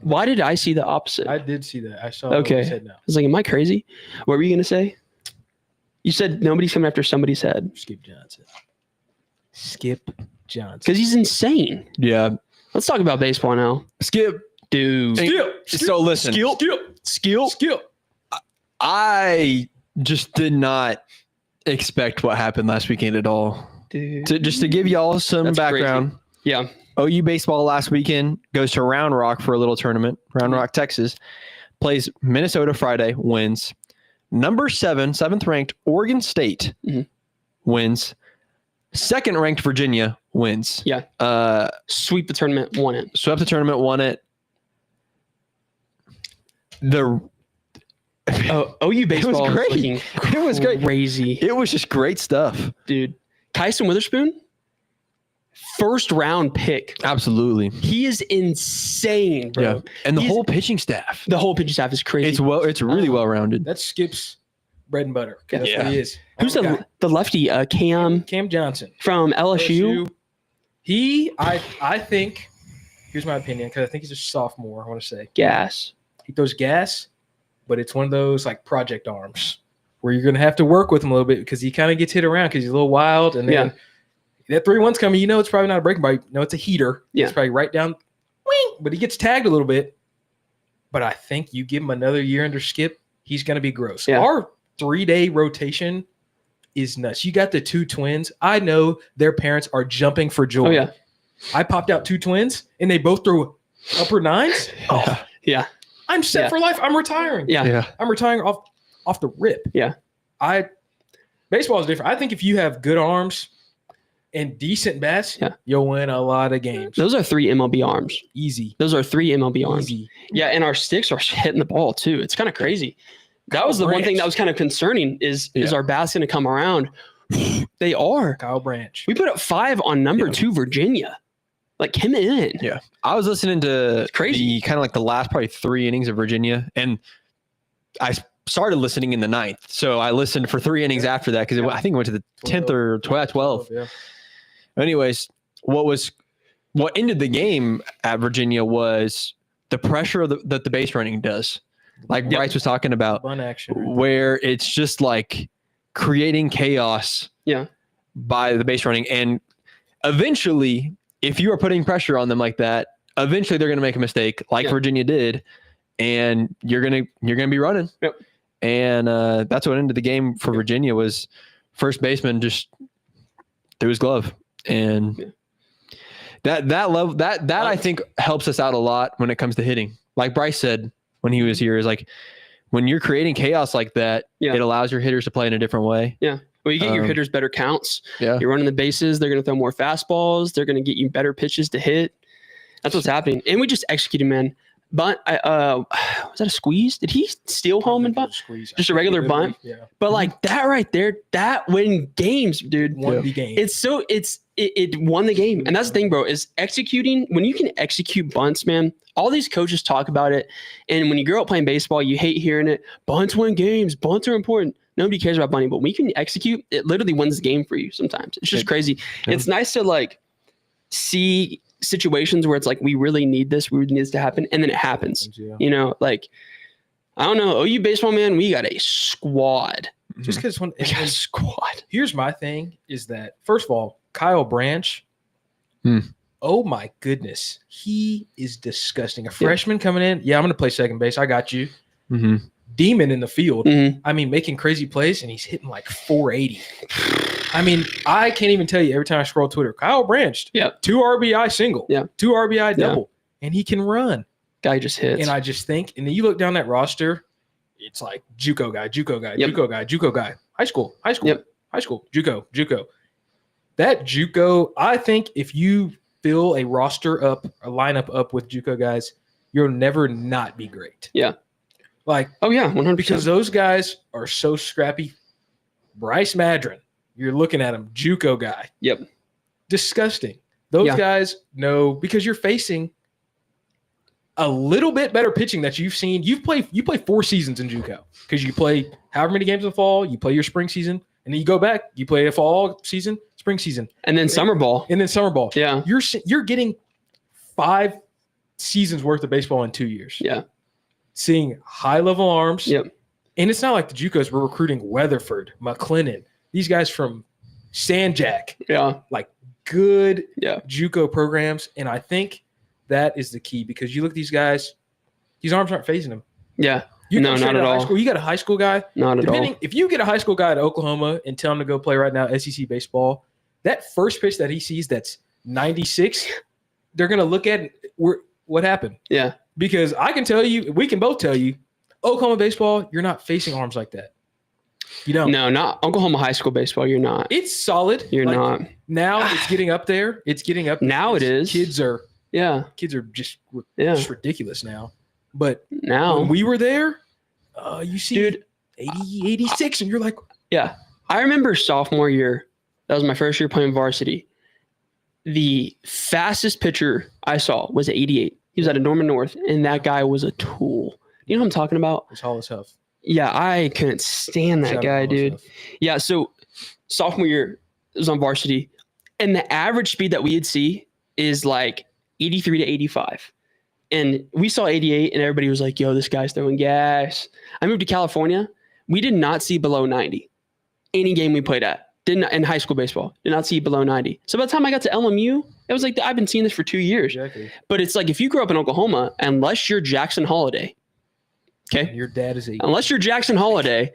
Why did I see the opposite? I did see that. I saw okay. What he said now. I was like, am I crazy? What were you going to say? You said nobody's coming after somebody's head. Skip Johnson. Because he's insane. Yeah. Let's talk about baseball now. Skip. Dude. So listen. Skip. I just did not expect what happened last weekend at all. Dude. Just to give y'all some That's background. Crazy. Yeah. OU baseball last weekend goes to Round Rock for a little tournament. Round Rock, Texas. Plays Minnesota Friday, wins. Number 7th ranked Oregon State wins. 2nd ranked Virginia wins. Yeah. Sweep the tournament, won it. Swept the tournament, won it. OU baseball was great. It was great. Crazy. It was just great stuff. Dude. Kyson Witherspoon, 1st round pick. Absolutely. He is insane, bro. Yeah. And the whole pitching staff. The whole pitching staff is crazy. It's really well rounded. That's Skip's bread and butter. That's what he is. Who's the lefty? Cam Johnson from LSU. I think, here's my opinion, because I think he's a sophomore, I want to say. Gas. He throws gas, but it's one of those like project arms where you're going to have to work with him a little bit because he kind of gets hit around because he's a little wild. And then that 3-1's coming, it's probably not a breaking ball. It's a heater. Yeah. It's probably right down, but he gets tagged a little bit. But I think you give him another year under Skip, he's going to be gross. Yeah. Our 3-day rotation is nuts. You got the two twins. I know their parents are jumping for joy. Oh, yeah. I popped out two twins, and they both threw upper nines. Oh, yeah. I'm set for life. I'm retiring. Yeah. I'm retiring off the rip. Yeah. Baseball is different. I think if you have good arms and decent bats, you'll win a lot of games. Those are 3 MLB arms. Easy. Those are 3 MLB arms. Easy. Yeah, and our sticks are hitting the ball too. It's kind of crazy. That was the one thing that was kind of concerning is our bats going to come around? They are. Kyle Branch. We put up 5 on number 2 Virginia. Like him in. Yeah. I was listening to crazy. kind of like the last probably 3 innings of Virginia, and I started listening in the 9th. So I listened for 3 innings after that because I think it went to the 10th or 12th. Yeah. Anyways, what ended the game at Virginia was the pressure that the base running does. Like Bryce was talking about, Fun action. where it's just like creating chaos by the base running. And eventually, if you are putting pressure on them like that, eventually they're going to make a mistake like Virginia did, and you're going to be running. Yep. And that's what ended the game for Virginia was first baseman just threw his glove. And that I think helps us out a lot when it comes to hitting. Like Bryce said when he was here, is like when you're creating chaos like that, it allows your hitters to play in a different way. Yeah. Well, you get your hitters better counts. Yeah. You're running the bases. They're going to throw more fastballs. They're going to get you better pitches to hit. That's what's happening. And we just executed, man. Bunt. Was that a squeeze? Did he steal home and bunt? Just a regular bunt. Yeah. But like that right there, that win games, dude. Won the game. It won the game. And that's the thing, bro, is executing. When you can execute bunts, man, all these coaches talk about it. And when you grow up playing baseball, you hate hearing it. Bunts win games. Bunts are important. Nobody cares about bunting, but when you can execute, it literally wins the game for you sometimes. It's just crazy. Yeah. It's nice to like see situations where it's like, we really need this. We really need this to happen. And then it happens. You know, like, I don't know. OU baseball, man, we got a squad. Just because we got a squad. Here's my thing is that, first of all, Kyle Branch, oh my goodness, he is disgusting. A freshman coming in, I'm going to play second base. I got you. Demon in the field. I mean, making crazy plays, and he's hitting like 480. I mean, I can't even tell you every time I scroll Twitter, Kyle Branch, 2 RBI single, 2 RBI double, and he can run. Guy just hits. And I just think, and then you look down that roster, it's like JUCO guy, JUCO guy, JUCO guy, JUCO guy, high school, high school, JUCO. That JUCO, I think if you fill a roster up, a lineup up with JUCO guys, you'll never not be great. Yeah. Like, 100%. Because those guys are so scrappy. Bryce Madron, you're looking at him, JUCO guy. Yep. Disgusting. Those guys know, because you're facing a little bit better pitching that you've seen. You play 4 seasons in JUCO because you play however many games in the fall, you play your spring season, and then you go back, you play a fall season, spring season, and then summer ball. Yeah. You're getting 5 seasons worth of baseball in 2 years. Yeah. Seeing high-level arms. Yep. And it's not like the JUCOs were recruiting Weatherford, McLennan, these guys from Sanjak. Yeah. Like good JUCO programs. And I think that is the key because you look at these guys, these arms aren't phasing them. Yeah. No, not at all. You got a high school guy. Not at all. If you get a high school guy at Oklahoma and tell him to go play right now SEC baseball, that first pitch that he sees that's 96, they're going to look at it, what happened. Yeah. Because I can tell you, we can both tell you, Oklahoma baseball, you're not facing arms like that. You don't. No, not Oklahoma high school baseball. You're not. It's solid. You're not. Now it's getting up there. Now it is. Kids are just ridiculous now. But now when we were there, you see 80, 86, and you're like, yeah. I remember sophomore year. That was my first year playing varsity. The fastest pitcher I saw was 88. He was out of Norman North, and that guy was a tool. You know what I'm talking about? It's Hollis Huff. Yeah, I couldn't stand that guy, dude. Yeah, so sophomore year, it was on varsity, and the average speed that we'd see is like 83 to 85. And we saw 88, and everybody was like, yo, this guy's throwing gas. I moved to California. We did not see below 90. Any game we played at. In high school baseball, did not see below 90. So by the time I got to LMU, it was like, I've been seeing this for 2 years. Exactly. But it's like, if you grew up in Oklahoma, unless you're Jackson Holiday, okay? Your dad is unless you're Jackson Holiday,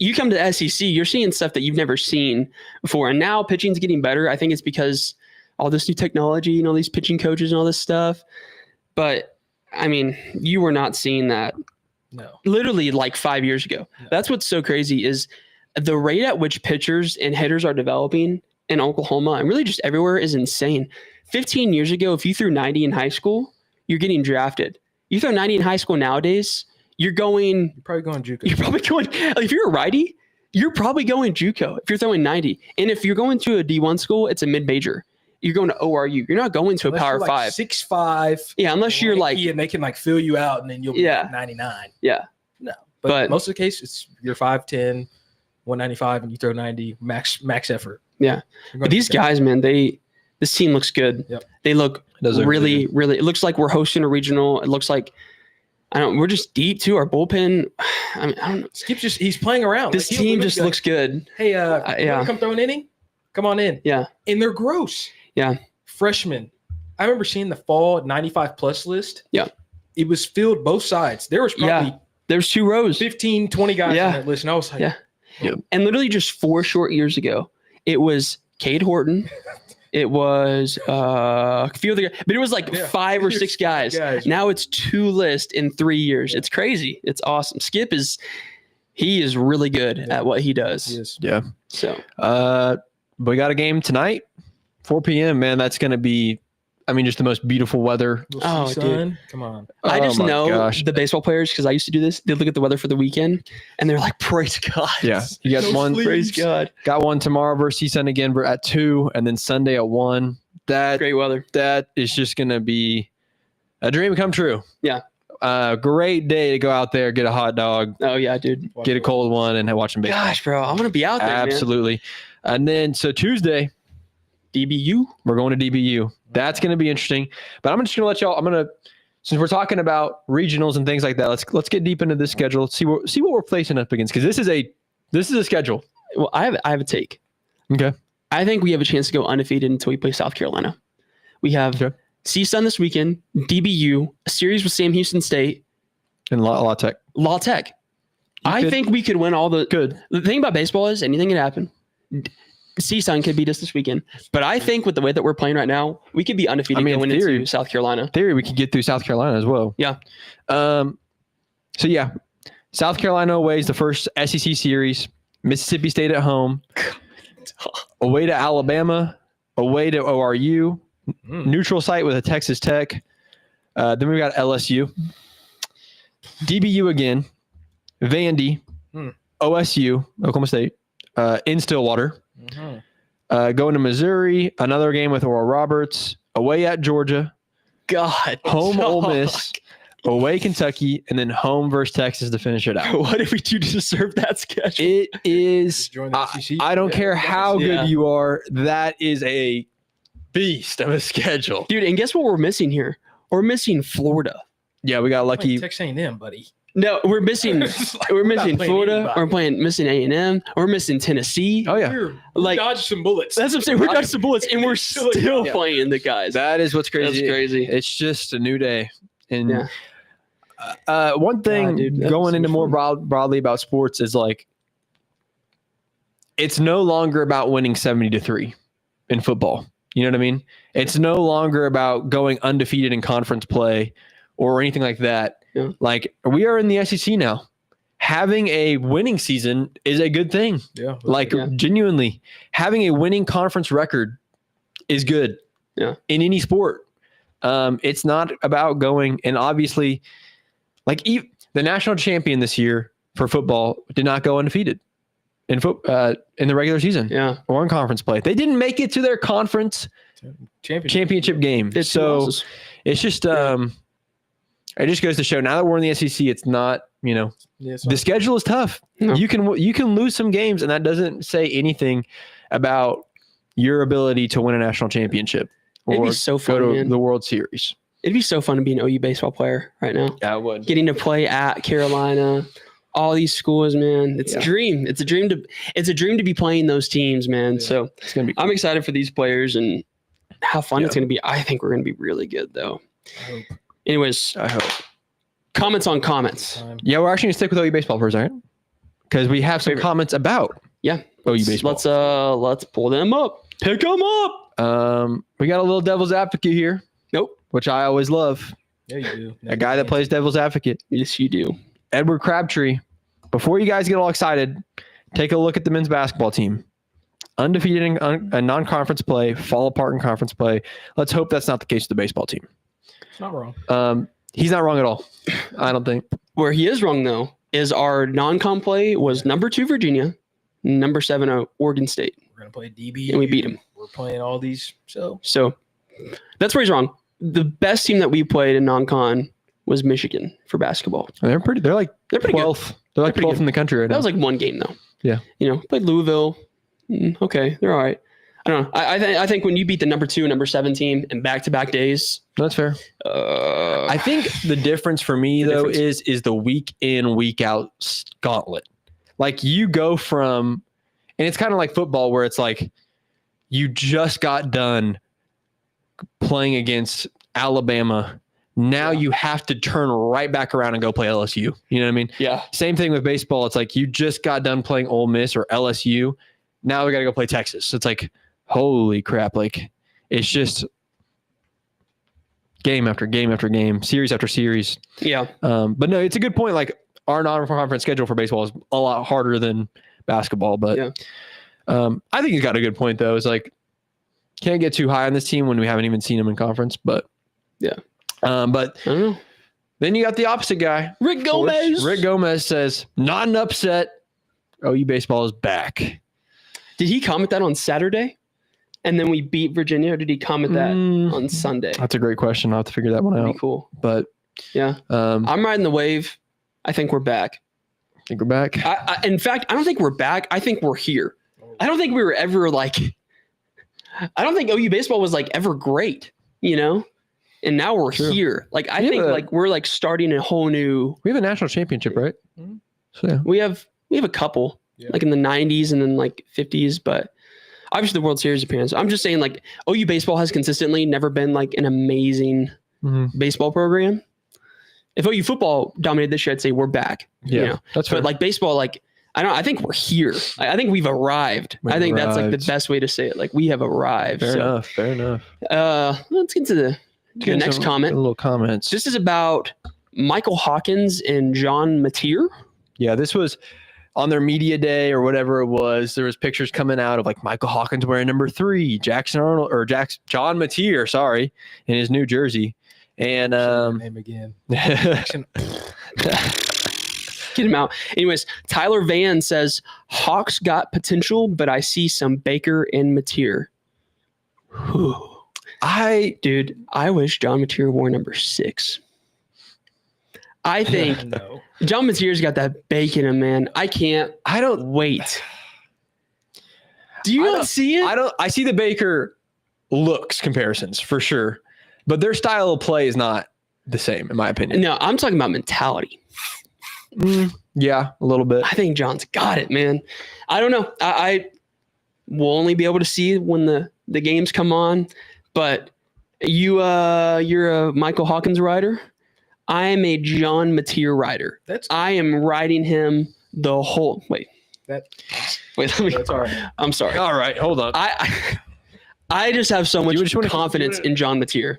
you come to the SEC, you're seeing stuff that you've never seen before. And now pitching's getting better. I think it's because all this new technology and all these pitching coaches and all this stuff. But I mean, you were not seeing that. No. Literally like 5 years ago. No. That's what's so crazy is the rate at which pitchers and hitters are developing in Oklahoma and really just everywhere is insane. 15 years ago, if you threw 90 in high school, you're getting drafted. You throw 90 in high school nowadays, you're probably going JUCO. You're probably going, if you're a righty, you're probably going JUCO if you're throwing 90. And if you're going to a D1 school, it's a mid-major. You're going to ORU. You're not going to a Power 5. 6'5". Yeah, unless you're like, and they can like fill you out and then you'll be like 99. Yeah. No. But most of the case, it's you're 5'10", 195, and you throw 90, max effort. Yeah. But these guys, man, this team looks good. Yep. They look really, it looks like we're hosting a regional. It looks like, we're just deep too. Our bullpen, I don't know. Skip's he's playing around. This team just looks good. Hey, you want to come throw an inning? Come on in. Yeah. And they're gross. Yeah. Freshmen. I remember seeing the fall 95 plus list. Yeah. It was filled both sides. There was probably there's 2 rows. 15, 20 guys on that list. And I was like, And literally just 4 short years ago, it was Cade Horton. It was a few other guys, but it was like 5 or 6 guys. Now it's 2 lists in 3 years. Yeah. It's crazy. It's awesome. Skip is really good at what he does. He is. Yeah. So, we got a game tonight, 4 p.m. Man, that's going to be, just the most beautiful weather. Dude. Come on. I just know the baseball players because I used to do this. They look at the weather for the weekend and they're like, praise God. Yeah. You got one. Praise God. Got one tomorrow versus CSUN again at 2 and then Sunday at 1. Great weather. That is just going to be a dream come true. Yeah. Great day to go out there, get a hot dog. Oh, yeah, dude. Get a cold one and watch them baseball. Gosh, bro. I'm going to be out there, Absolutely. Man. And then, so Tuesday, DBU. We're going to DBU. That's going to be interesting. But I'm just going to let y'all. Since we're talking about regionals and things like that, let's get deep into this schedule. See what we're placing up against because this is a schedule. Well, I have a take. Okay. I think we have a chance to go undefeated until we play South Carolina. We have CSUN this weekend, DBU, a series with Sam Houston State, and La Tech. I think we could win all the good. The thing about baseball is anything can happen. CSUN could beat us this weekend. But I think with the way that we're playing right now, we could be undefeated going into South Carolina. In theory, we could get through South Carolina as well. Yeah. South Carolina away is the first SEC series. Mississippi State at home. Away to Alabama. Away to ORU. Neutral site with a Texas Tech. Then we've got LSU. DBU again. Vandy. OSU, Oklahoma State. In Stillwater. Going to Missouri, another game with Oral Roberts, away at Georgia, home Ole Miss, away Kentucky, and then home versus Texas to finish it out. What if we do deserve that schedule? It is. I don't care how good you are. That is a beast of a schedule, dude. And guess what we're missing here? We're missing Florida. Yeah, we got lucky. Texas A&M, buddy. No, we're missing. We're missing Florida. We're missing A&M. We're missing Tennessee. Oh yeah, we're dodging some bullets. That's what I'm saying. We're dodging some bullets, and we're still playing the guys. That is what's crazy. That's crazy. It's just a new day. And one thing going into more broadly about sports is like, it's no longer about winning 70-3 in football. You know what I mean? It's no longer about going undefeated in conference play or anything like that. Yeah. Like we are in the SEC now. Having a winning season is a good thing. Yeah. Genuinely, having a winning conference record is good. Yeah. In any sport. It's not about going, and obviously, the national champion this year for football did not go undefeated in the regular season. Yeah. Or in conference play. They didn't make it to their conference championship game. It's just it just goes to show now that we're in the SEC, it's not, the schedule is tough. No. You can lose some games, and that doesn't say anything about your ability to win a national championship or It'd be so fun, go to man. the World Series. It'd be so fun to be an OU baseball player right now. Yeah, it would. Getting to play at Carolina, all these schools, man. It's a dream. It's a dream to be playing those teams, man. Yeah. So it's gonna be cool. I'm excited for these players and how fun it's gonna be. I think we're gonna be really good though. I hope. Anyways, I hope. Comments on comments. Yeah, we're actually going to stick with OU baseball for a second because we have some comments about OU baseball. Let's pull them up. Pick them up. We got a little devil's advocate here. Nope. Which I always love. Yeah, you do. A guy that plays devil's advocate. Yes, you do. Edward Crabtree. Before you guys get all excited, take a look at the men's basketball team. Undefeated in a non-conference play, fall apart in conference play. Let's hope that's not the case with the baseball team. It's not wrong. He's not wrong at all. I don't think. Where he is wrong, though, is our non-con play was number 2 Virginia, number 7 Oregon State. We're going to play DB. And we beat him. We're playing all these. So that's where he's wrong. The best team that we played in non-con was Michigan for basketball. They're pretty 12th. Good. They're like 12th in the country right now. That was like one game, though. Yeah. Played Louisville. Okay, they're all right. I don't know. I think when you beat the number 2 and number 7 team in back-to-back days. That's fair. I think the difference for me, though, is the week in, week out gauntlet. Like you go from, and it's kind of like football where it's like you just got done playing against Alabama. Now you have to turn right back around and go play LSU. You know what I mean? Yeah. Same thing with baseball. It's like you just got done playing Ole Miss or LSU. Now we got to go play Texas. So it's like, holy crap. Like it's just game after game after game, series after series. Yeah. But no, it's a good point. Like our non-conference schedule for baseball is a lot harder than basketball. But I think he's got a good point, though. It's like, can't get too high on this team when we haven't even seen him in conference. But yeah. But I don't know. Then you got the opposite guy. Rick Gomez. Rick Gomez says, not an upset. OU baseball is back. Did he comment that on Saturday? And then we beat Virginia, or did he comment that on Sunday? That's a great question. I'll have to figure that one out. That'd be cool. But yeah, I'm riding the wave. I think we're back. Think we're back? In fact, I don't think we're back. I think we're here. I don't think we were ever like, I don't think OU baseball was like ever great, And now we're here. Like, I think like we're like starting a whole new. We have a national championship, right? Mm-hmm. So yeah. We have a couple, like in the 90s and then like 50s, but obviously the World Series appearance. I'm just saying like OU baseball has consistently never been like an amazing baseball program. If OU football dominated this year, I'd say we're back. Yeah, that's fair. But like baseball, like I think we're here. I think we've arrived. That's like the best way to say it. Like we have arrived. Fair enough. Let's get to the next comment. Little comments. This is about Michael Hawkins and John Mateer. Yeah, this was on their media day or whatever it was. There was pictures coming out of like Michael Hawkins wearing number 3, John Mateer, sorry, in his new jersey. And name again. Get him out. Anyways, Tyler Van says Hawks got potential, but I see some Baker and Mateer. I wish John Mateer wore number 6. I think No. John Mateer's got that bake in him, man. I don't wait. Do you not see it? I see the Baker looks comparisons for sure, but their style of play is not the same, in my opinion. No, I'm talking about mentality. Yeah, a little bit. I think John's got it, man. I don't know. I will only be able to see when the games come on, but you're a Michael Hawkins rider. I am a John Mateer rider. I am riding him the whole. Wait. Let me. That's all right. I'm sorry. All right, hold on. I just have so much confidence in John Mateer.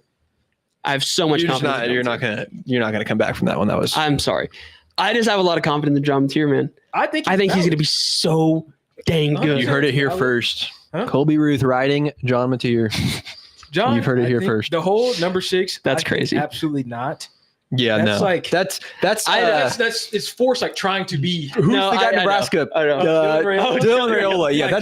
I have so much confidence. You're not gonna come back from that one. I'm sorry. I just have a lot of confidence in John Mateer, man. I think he's gonna be so dang good. You heard it here first. Huh? Colby Ruth riding John Mateer. John, you've heard it here first. The whole number 6. That's crazy. Absolutely not. Yeah, that's no. Like that's it's forced like trying to be. Who's the guy in Nebraska? I know. Dylan Raiola. Yeah,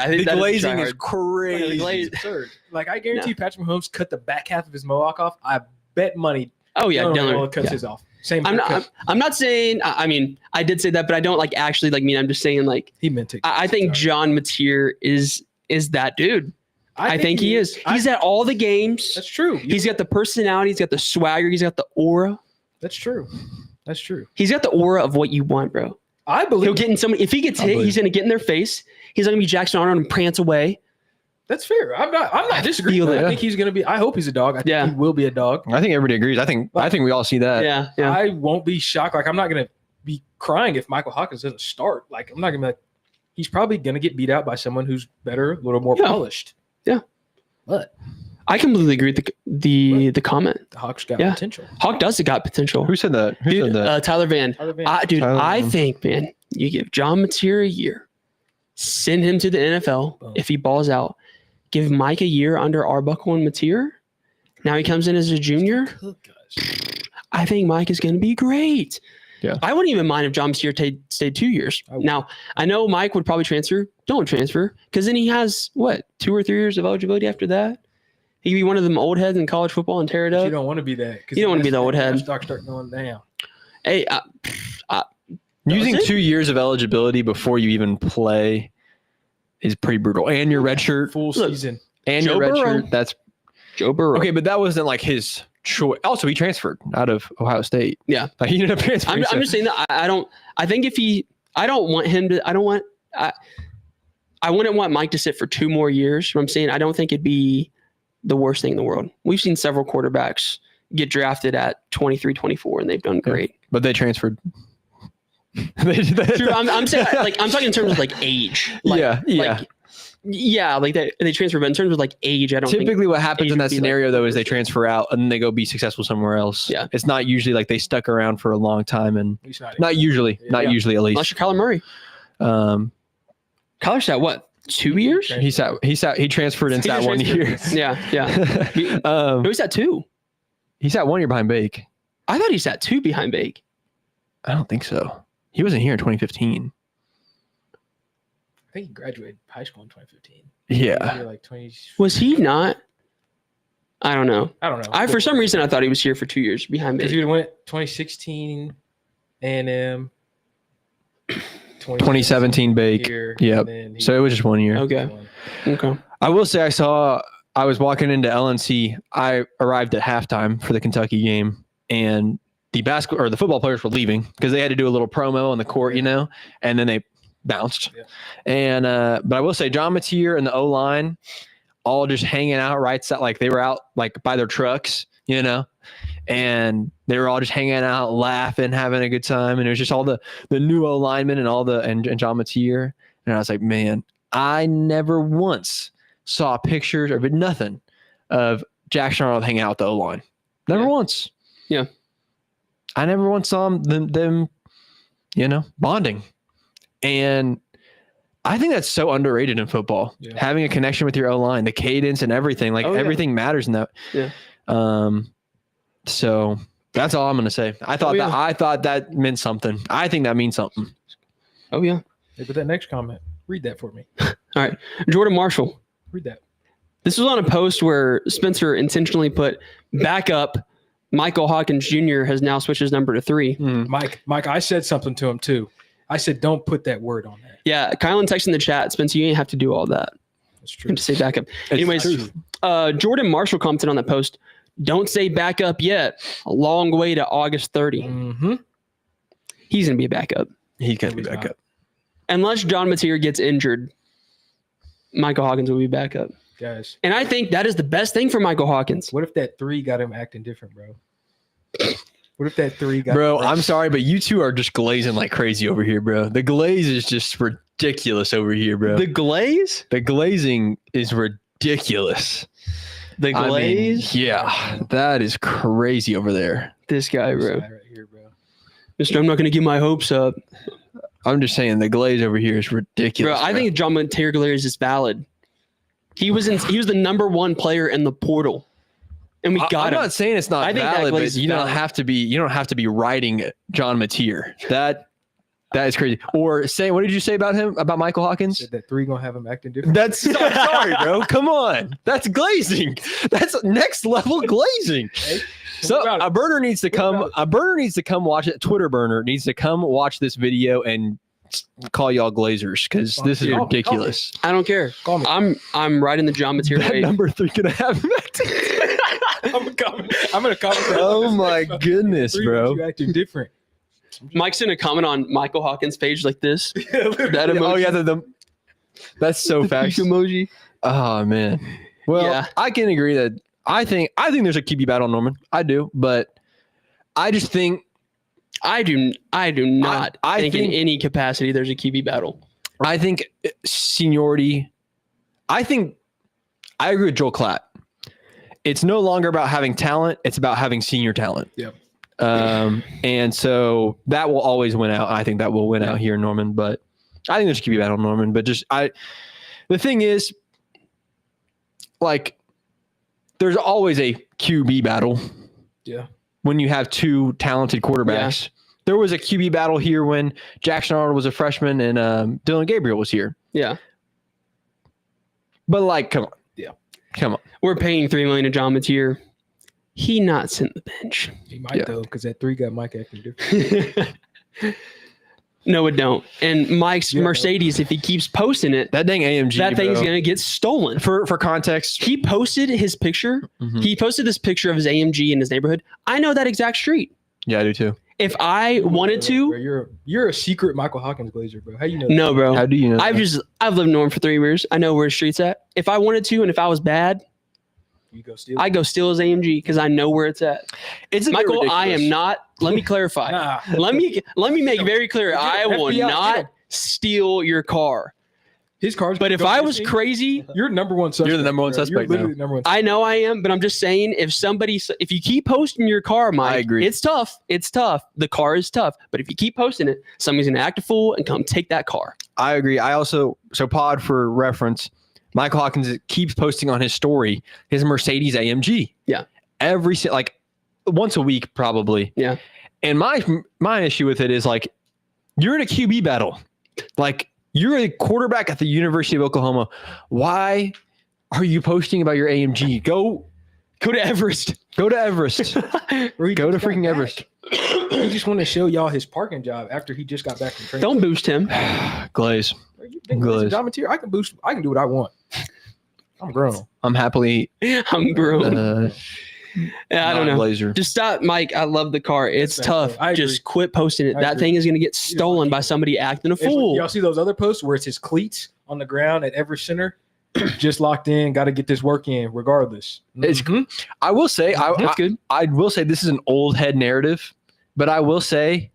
the glazing is crazy. It's absurd. Like I guarantee Patrick Mahomes cut the back half of his mohawk off. I bet money. Oh yeah, Dylan Raiola cuts his off. Same. I'm not saying. I mean, I did say that, but I don't like actually like mean. I'm just saying like he meant it. I think John Mateer is that dude. I think he is. He's at all the games. That's true. He's got the personality. He's got the swagger. He's got the aura. That's true. He's got the aura of what you want, bro. I believe he'll get in somebody. If he gets hit, he's gonna get in their face. He's not gonna be Jackson Arnold and prance away. That's fair. I'm not disagreeing. I think he's gonna be. I hope he's a dog. I think he will be a dog. I think everybody agrees. I think we all see that. Yeah. I won't be shocked. Like I'm not gonna be crying if Michael Hawkins doesn't start. Like, I'm not gonna be like, he's probably gonna get beat out by someone who's better, a little more polished. Yeah, but I completely agree with the comment. The Hawks got potential. Hawk does got potential. Who said that? Who said that? Tyler Van. I think, man, you give John Mateer a year, send him to the NFL. Boom. If he balls out, give Mike a year under Arbuckle and Mateer. Now he comes in as a junior. I think Mike is going to be great. Yeah, I wouldn't even mind if John Mateer stayed 2 years. Now, I know Mike would probably transfer. Don't transfer, because then he has, 2 or 3 years of eligibility after that? He could be one of them old heads in college football and tear it up. You don't want to be that. You don't want to be the old head. Stock start going down. Hey, using 2 years of eligibility before you even play is pretty brutal. And your red shirt. Full season. And Joe your red Burrow. shirt. That's Joe Burrow. Okay, but that wasn't like his choice. Also, he transferred out of Ohio State. Yeah. Like, he ended up transferring. I'm just saying that I think if I don't want him to, I wouldn't want Mike to sit for 2 more years. I'm saying I don't think it'd be the worst thing in the world. We've seen several quarterbacks get drafted at 23, 24, and they've done great. But they transferred. True, I'm saying, I'm talking in terms of age. They transfer, but in terms of age, I don't think. Typically what happens in that scenario though is they transfer out and then they go be successful somewhere else. Yeah. It's not usually like they stuck around for a long time, and not usually at least. Unless you're Kyler Murray. Kyler sat what? 2 years? He transferred and sat 1 year. Yeah. He sat 2. He sat 1 year behind Bake. I thought he sat 2 behind Bake. I don't think so. He wasn't here in 2015. I think he graduated high school in 2015. Yeah. Like 20. Was he not? I don't know. For some reason, I thought he was here for 2 years behind Bake. Because he went 2016 A&M. 2017 Bake. Yep. So it was just 1 year. Okay. I will say I was walking into LNC. I arrived at halftime for the Kentucky game, and the football players were leaving because they had to do a little promo on the court, and then they bounced. Yeah. And but I will say John Mateer and the O-line all just hanging out right side, like they were out like by their trucks, and they were all just hanging out, laughing, having a good time. And it was just all the new O-linemen and John Mateer. And I was like, man, I never once saw pictures or nothing of Jackson Arnold hanging out with the O-line. Never once. Yeah. I never once saw them bonding. And I think that's so underrated in football. Yeah. Having a connection with your O-line, the cadence and everything, everything matters in that. Yeah. So that's all I'm going to say. I thought that meant something. I think that means something. Oh yeah. Hey, but that next comment, read that for me. All right. Jordan Marshall. Read that. This was on a post where Spencer intentionally put backup Michael Hawkins Jr. has now switched his number to 3. Mike, I said something to him too. I said, don't put that word on that. Yeah. Kylan texted in the chat, Spencer, you ain't have to do all that. That's true. To say backup. Anyways, Jordan Marshall commented on that post. Don't say backup yet. A long way to August 30. Mm-hmm. He's going to be a backup. He's going to be backup. Unless John Mateer gets injured, Michael Hawkins will be backup. Guys. And I think that is the best thing for Michael Hawkins. What if that 3 got him acting different, bro? What if that 3 got Bro, I'm sorry, but you two are just glazing like crazy over here, bro. The glaze is just ridiculous over here, bro. The glaze? The glazing is ridiculous. The glaze? Yeah, that is crazy over there. This guy, bro. This guy right here, bro. Mister, I'm not going to get my hopes up. I'm just saying the glaze over here is ridiculous. Bro, I think John Mateer glaze is valid. He was the number 1 player in the portal. And we got him. I'm not saying it's not valid, but you don't have to be writing John Mateer. That is crazy. Or say, what did you say about him? About Michael Hawkins? Said that 3 gonna have him acting different. I'm sorry, bro. Come on. That's glazing. That's next level glazing. Hey, so a burner needs to come. A burner needs to come watch it. Twitter burner needs to come watch this video and call y'all glazers because this is ridiculous. I don't care. Call me. I'm riding the John Mateer wave. Number 3 gonna have him acting. I'm gonna comment. Oh my goodness, bro! You acting different. Mike's in a comment on Michael Hawkins' page like this. That emoji. Oh yeah, that's so fast. Emoji. Oh man. Well, yeah. I can agree that I think there's a QB battle, Norman. I do, but I just think I do not think in any capacity there's a QB battle. I think seniority. I agree with Joel Klatt. It's no longer about having talent; it's about having senior talent. Yep. And so that will always win out. I think that will win out here in Norman, but I think there's a QB battle in Norman. But the thing is, like, there's always a QB battle. Yeah. When you have two talented quarterbacks. Yeah. There was a QB battle here when Jackson Arnold was a freshman and Dylan Gabriel was here. Yeah. But, like, come on. Yeah. Come on. We're paying $3 million to John Mateer. He not sitting the bench. He might, though, because that 3 got Mike Eckler. No, it don't. And Mike's Mercedes, if he keeps posting it, that dang AMG, that thing's going to get stolen. For context, he posted his picture. Mm-hmm. He posted this picture of his AMG in his neighborhood. I know that exact street. Yeah, I do too. If I wanted to, bro, you're a secret Michael Hawkins Glazer, bro. How you know? No, bro. How do you know? I've lived in Norman for 3 years. I know where his street's at. If I wanted to, and if I was bad, I go steal his AMG because I know where it's at. It's Michael. I am not. Let me clarify. Nah. Let me make very clear. I will not steal your car. His car's. But if I was crazy, you're number one suspect. You're the number one suspect. You're number one. I know I am, but I'm just saying, if you keep posting your car, Mike, I agree. It's tough. It's tough. The car is tough. But if you keep posting it, somebody's gonna act a fool and come take that car. I agree. I also pod for reference. Michael Hawkins keeps posting on his story his Mercedes AMG. Yeah. Once a week, probably. Yeah. And my issue with it is, like, you're in a QB battle. Like, you're a quarterback at the University of Oklahoma. Why are you posting about your AMG? Go to Everest. Go to Everest. Go to freaking Everest. He just want to show y'all his parking job after he just got back from training. Don't boost him. Glaze. John Mateer, I can do what I want. I'm grown. I'm grown. I don't know. Blazer. Just stop, Mike. I love the car. It's tough. Just quit posting it. That thing is going to get stolen by somebody acting a fool. Y'all see those other posts where it's his cleats on the ground at Everest Center? Just locked in. Got to get this work in regardless. It's I will say, that's good. I will say this is an old head narrative, but I will say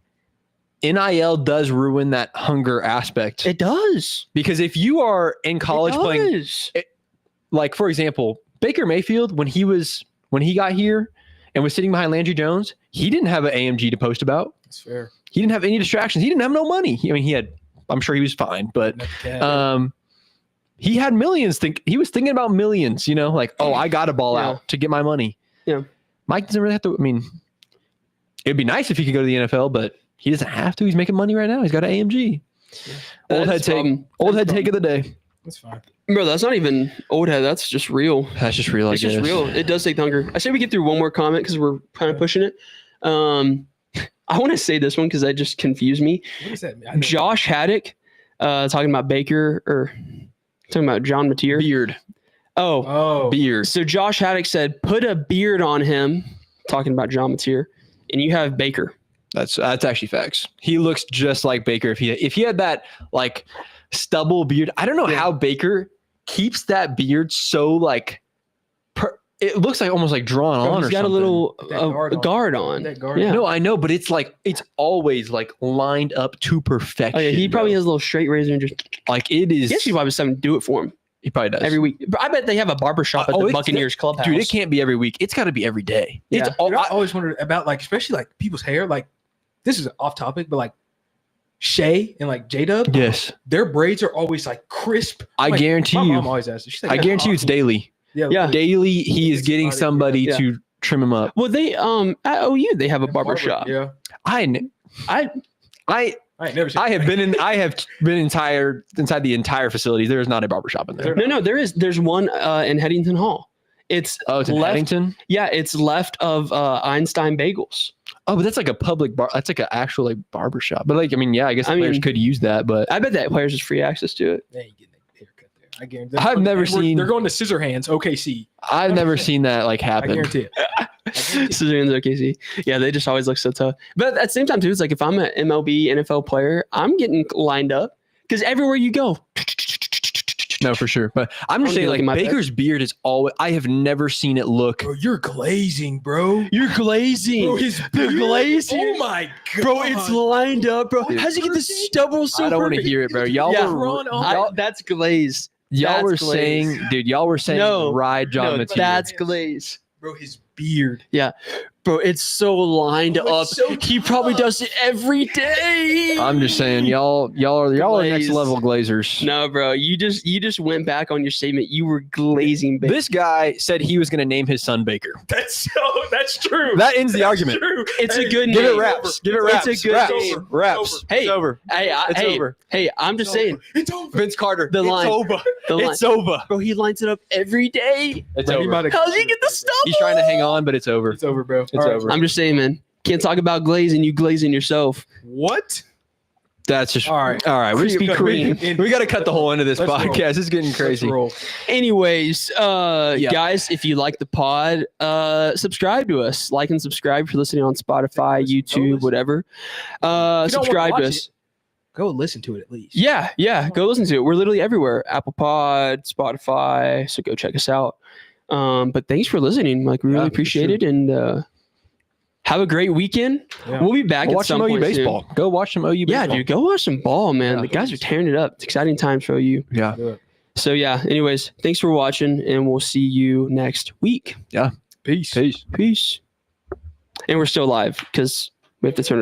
NIL does ruin that hunger aspect. It does. Because if you are in college playing, like, for example, Baker Mayfield, when he got here and was sitting behind Landry Jones, he didn't have an AMG to post about. That's fair. He didn't have any distractions. He didn't have no money. I'm sure he was fine, but he had millions. He was thinking about millions, like, oh, I got to ball out to get my money. Yeah. Mike doesn't really have to. It'd be nice if he could go to the NFL, but he doesn't have to. He's making money right now. He's got an AMG. Yeah. Old head take of the day. That's fine. Bro, that's not even old head. That's just real. That's just real. It's just real. It does take the hunger. I say we get through one more comment because we're kind of pushing it. I want to say this one because that just confused me. What does that mean? Josh Haddock talking about Baker or talking about John Mateer. Beard. Oh, beard. So Josh Haddock said, put a beard on him, talking about John Mateer, and you have Baker. That's actually facts. He looks just like Baker. If he had that, like, stubble beard, I don't know how Baker keeps that beard so, like, it looks like almost like drawn on. He's got something. A little guard on. Yeah. No, I know, but it's like it's always like lined up to perfection. Oh yeah, he probably has a little straight razor and just like it is. Yes, he probably has something to do it for him. He probably does every week. But I bet they have a barber shop at the Buccaneers clubhouse. Dude, it can't be every week. It's got to be every day. Yeah. I always wondered about, like, especially like people's hair. Like, this is off topic, but like Shay and like J-Dub, yes, their braids are always like crisp. I guarantee you. My mom always asks. I guarantee you, it's daily. Yeah. Daily, he is getting somebody to trim him up. Well, they at OU they have a barber shop. Yeah, I have been inside the entire facility. There is not a barber shop in there. No, there's one in Headington Hall. It's in Headington. Yeah, it's left of Einstein Bagels. Oh, but that's like a public bar. That's like an actual like barber shop. But like, I guess players could use that. But I bet that players has free access to it. Yeah, you get a haircut there. I guarantee. I've never seen. They're going to Scissor Hands, OKC. I've never seen that like happen. I guarantee it. Scissor Hands, OKC. Yeah, they just always look so tough. But at the same time, too, it's like if I'm an MLB, NFL player, I'm getting lined up because everywhere you go, No, for sure. But I'm just saying, like, Baker's beard is always. I have never seen it look. Bro, you're glazing, bro. You're glazing. Bro, the glazing. Oh my god, bro, it's lined up, bro. Dude. How's he get the stubble so? I don't want to hear it, bro. Y'all were. That's glaze. Y'all were saying, dude. Y'all were saying, ride John Mateo. That's glaze. Bro, his beard. Yeah. Bro, it's so lined up. So he probably does it every day. I'm just saying, y'all are next level glazers. No, bro, you just went back on your statement. You were glazing Baker. This guy said he was going to name his son Baker. That's true. That ends the argument. True. It's a good name. Give it raps. Give it raps. It's a good name. Raps. Hey, it's over. Hey, I'm just saying. It's over. Vince Carter. The line. It's over. Bro, he lines it up every day. It's over. How's he get the stuff? He's trying to hang on, but it's over. It's over, bro. It's over. I'm just saying, man. Can't talk about glazing. You glazing yourself. What? That's just all right. We got to cut the whole end of this podcast. It's getting crazy. Anyways, guys, if you like the pod, subscribe to us. Like and subscribe if you're listening on Spotify, YouTube, whatever. Subscribe to us. Go listen to it at least. Yeah. Go listen to it. We're literally everywhere. Apple Pod, Spotify. So go check us out. But thanks for listening. Like, we really appreciate it. And have a great weekend. Yeah. We'll be back at some point. Watch some OU baseball. Go watch some OU baseball. Yeah, dude. Go watch some ball, man. The guys are tearing it up. It's exciting times for OU. Yeah. So, anyways, thanks for watching, and we'll see you next week. Yeah. Peace. And we're still live because we have to turn it off.